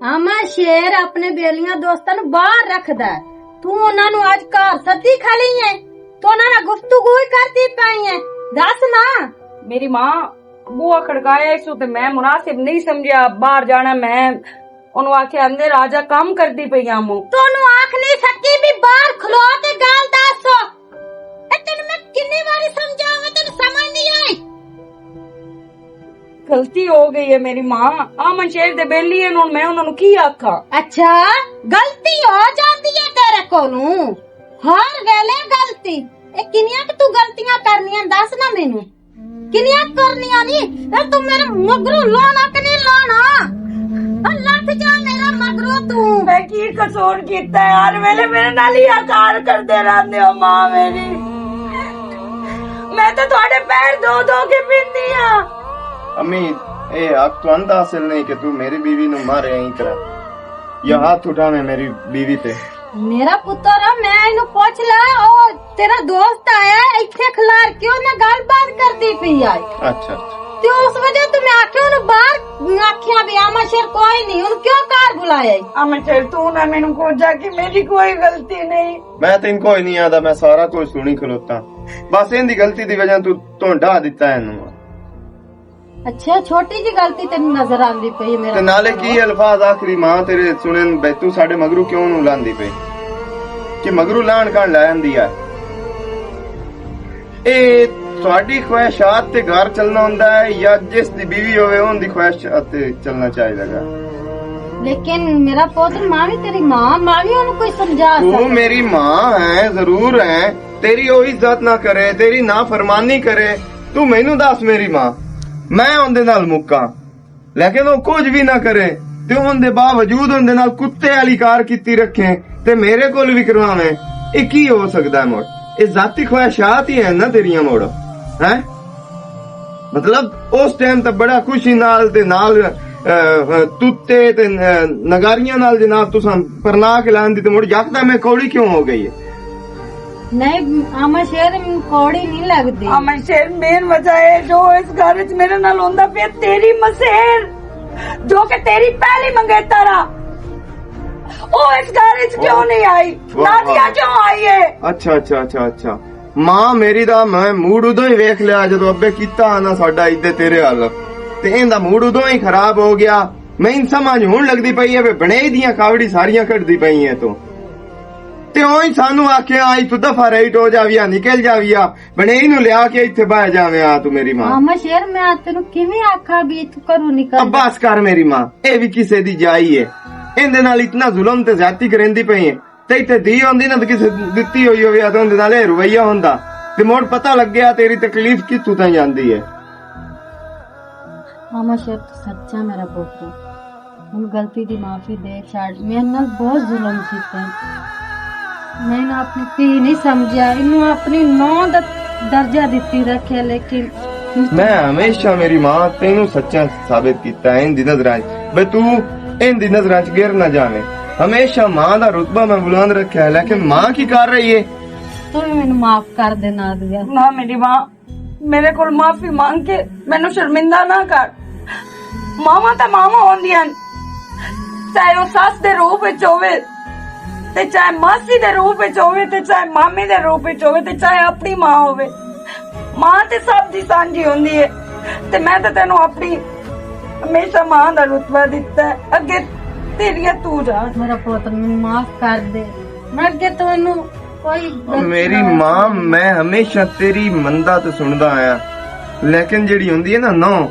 आमा शेर अपने बेलियां दोस्तां नू बाहर रखदा है, तू उन्हां नू आज घर सद्दी खाली है तो उन्हां नाल गुफ्तगू ही करदी पई है। दस ना मेरी माँ बुआ खड़काया इसू ते मैं मुनासिब नहीं समझिया बाहर जाना। मैं ओनू आखे अंदर आजा काम करदी पई आमू। तोनू आख नहीं सकी भी बाहर खलो के गाल दस। ए तेन मैं कितनी बारी समझावा तेन समझ नहीं आई। गलती हो गई है मेरी माँ, आमन शेर दे बेली है हुण मैं उन्हां नू की आखा। अच्छा गलती हो जाती है तेरे कोलू हर वेले गलती। ए किनिया कि तू गलतियां करनियां दस ना मेनू किनिया करनियां नहीं। तू मेरे मगरू लाना कि नहीं लाना? अल्लाह ते जा मेरा मगरू तू। मैं की कसूर कीता है? हर वेले मेरे नाल ही आकार करदे रहंदे हो माँ मेरी। मैं तो तुहाडे पैर धो धो के पींदी हां। अम्मी ए हक तो अंत हासिल नहीं कि तू मेरी बीवी नु मारे यहीं तरह या हाथ उठावे मेरी बीवी पे। मेरा पुत्र मैं इनु पूछ ला और तेरा दोस्त आया इथे खिलार क्यों ना गल बात करदी पई आई। अच्छा ते उस वजह तो मैं आखे उन बाहर आखिया भी आमा शेर कोई नहीं उन क्यों कार बुलाया। आमन शेर तू ना मेनू कोजा कि मेरी कोई गलती नहीं। मैं तो इनको ही नहीं आता, मैं सारा कुछ सुनी खलोता, बस इनकी गलती दी वजह तू ढा दिता है इन्हू। अच्छा छोटी जी गलती तेन नजर आंदी पई मेरा। ते नाले की अल्फाज आखिरी मां तेरे सुने बे तू साडे मगरू क्यों नु लांदी पे कि मगरू लाण काण लांदी है। ए ਤੁਹਾਡੀ ख्वाहिशात ते घर चलना हुंदा है या जिस दी बीवी होवे उन दी ख्वाहिशात ते चलना चाहिदा। लेकिन मेरा पुत्र मां भी तेरी मां भी उन्हें कोई समझा तू मेरी मां है जरूर है, तेरी ओ इज्जत ना करे तेरी नाफरमानी करे, तू मैनू दस मेरी मां मैं उनदे नाल मुक्का लेकिन वो कुछ भी ना करे ते उनदे बावजूद उनदे नाल कुत्ते वाली कार कीती रखे ते मेरे कोल भी करवावे। ये की हो सकदा है मोड़? ये जाती ख्वाहिशात ही है ना तेरियां मोड़ है। मतलब उस टाइम तक बड़ा खुशी नाल ते नाल तुत्ते ते नगारियां नाल जनाब तुसां परना के लांदी ते मुड़ यकदम मैं कौड़ी क्यों हो गई है? नहीं आमा शेर कौड़ी नहीं लगदी। आमन शेर मेन वजह है जो इस घर च मेरे नाल होंदा पे तेरी मसेर जो के तेरी पहली मंगेतर आ ओ इस घर च क्यों नहीं आई? नादिया क्यों आई है? अच्छा अच्छा अच्छा अच्छा मां मेरी दा मैं मूड उदों ही वेख लिया जदों अब्बे कीता ना साडा इदे तेरे हाल ते इंदा मूड उदों ही खराब हो गया। मैं इन समझ हुण लगदी पई है बनेई दियां कावड़ी सारियां कटदी पई है ते ओही सानू आखिया आई तू दफा राइट हो जाविया निकल जाविया बनेई नु लिया के इत्थे बह जावे आ तू मेरी मां। आमा शेर मैं तेनू किवें आखा भी तू करू निकल। अब बस कर मेरी मां ए भी किसे दी जाई है इंदे नाल इतना जुल्म ते ज्यादती करेंदी पई है ते इत्थे दी होंदी ना ते किसे दित्ती होई होवे ते उंदे नाल रवैया होंदा ते मोड़ पता लग गया तेरी तकलीफ कित्थों ताईं जांदी है। आमा शेर तू सच्चा मेरा पुत्र हुण गलती दी माफी दे छाड़ मेरे नाल बहुत जुल्म कीते। मैं ना अपनी धी नहीं समझिया इनू अपनी नौं दा ਦਰਜਾ ਦਿੱਤੀ ਰੱਖਿਆ ਲੇਕਿਨ ਮੈਂ ਹਮੇਸ਼ਾ ਮੇਰੀ ਮਾਂ ਤੈਨੂੰ ਸੱਚਾ ਸਾਬਿਤ ਕੀਤਾ ਹੈ ਇੰਦੀ ਨਜ਼ਰਾਂ 'ਚ ਬਈ ਤੂੰ ਇੰਦੀ ਨਜ਼ਰਾਂ 'ਚ ਗਿਰ ਨਾ ਜਾਵੇਂ ਹਮੇਸ਼ਾ ਮਾਂ ਦਾ ਰੁਤਬਾ ਮੈਂ ਬੁਲੰਦ ਰੱਖਿਆ ਹੈ ਲੇਕਿਨ ਮਾਂ ਕੀ ਕਰ ਰਹੀ ਹੈ ਤੂੰ ਵੀ ਮੈਨੂੰ ਮਾਫ ਕਰ ਦੇ ਨਾਦਿਆ। ਨਾ ਮੇਰੀ ਮਾਂ ਮੇਰੇ ਕੋਲ ਮਾਫੀ ਮੰਗ ਕੇ ਮੈਨੂੰ ਸ਼ਰਮਿੰਦਾ ਨਾ ਕਰ। ਮਾਵਾਂ ਤਾਂ ਮਾਵਾਂ ਹੁੰਦੀਆਂ ਨੇ, ਚਾਹੇ ਉਹ ਸੱਸ ਦੇ ਰੂਪ ਵਿੱਚ ਹੋਵੇ ਤੇ ਚਾਹੇ ਮਾਸੀ ਦੇ ਰੂਪ ਵਿੱਚ ਹੋਵੇ ਤੇ ਚਾਹੇ ਮਾਮੀ ਦੇ ਰੂਪ ਵਿੱਚ ਹੋਵੇ ਤੇ ਚਾਹੇ ਆਪਣੀ ਮਾਂ ਹੋਵੇ। ਮਾਂ ਤੇ ਸਭ ਦੀ ਸਾਂਝੀ ਹੁੰਦੀ ਹੈ ਤੇ ਮੈਂ ਤਾਂ ਤੈਨੂੰ ਆਪਣੀ ਹਮੇਸ਼ਾ ਮਾਂ ਦਾ ਰੁਤਬਾ ਦਿੱਤਾ ਹੈ। ਅੱਗੇ ਤੇਰੀਆਂ ਤੂੰ ਜਾ। ਮੇਰਾ ਪੁੱਤ ਮੈਨੂੰ ਮਾਫ ਕਰ ਦੇ, ਮੈਂ ਅੱਗੇ ਤੁਹਾਨੂੰ ਕੋਈ ਗਲਤੀ ਮੇਰੀ ਨਾ- ਮਾਂ ਮੈਂ ਹਮੇਸ਼ਾ ਤੇਰੀ ਮੰਦਾ ਤੇ ਸੁਣਦਾ ਆਇਆ ਲੇਕਿਨ ਜਿਹੜੀ ਹੁੰਦੀ ਹੈ ਨਾ ਨੌ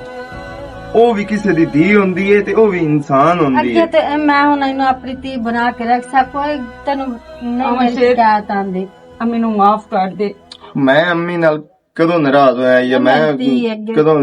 ਉਹ ਵੀ ਕਿਸੇ ਦੀ ਧੀ ਹੁੰਦੀ ਹੈ ਤੇ ਉਹ ਵੀ ਇਨਸਾਨ ਹੁੰਦੀ ਅੱਗੇ ਹੈ ਤੇ ਮੈਂ ਹੁਣ ਇਹਨੂੰ ਆਪਣੀ ਧੀ ਬਣਾ ਕੇ ਰੱਖ ਸਕੋ। ਤੈਨੂੰ ਨਹੀਂ ਮੇਰੀ ਸ਼ੇਰ। ਸ਼ਿਕਾਇਤ ਆਂਦੀ। ਅਮੀ ਨੂੰ ਮਾਫ ਕਰ ਦੇ। ਮੈਂ ਅੰਮੀ ਨਾਲ ਕਦੋਂ ਨਾਰਾਜ਼ ਹੋਇਆ ਜਾਂ ਮੈਂ ਧੀ ਅੱਗੇ ਕਦੋਂ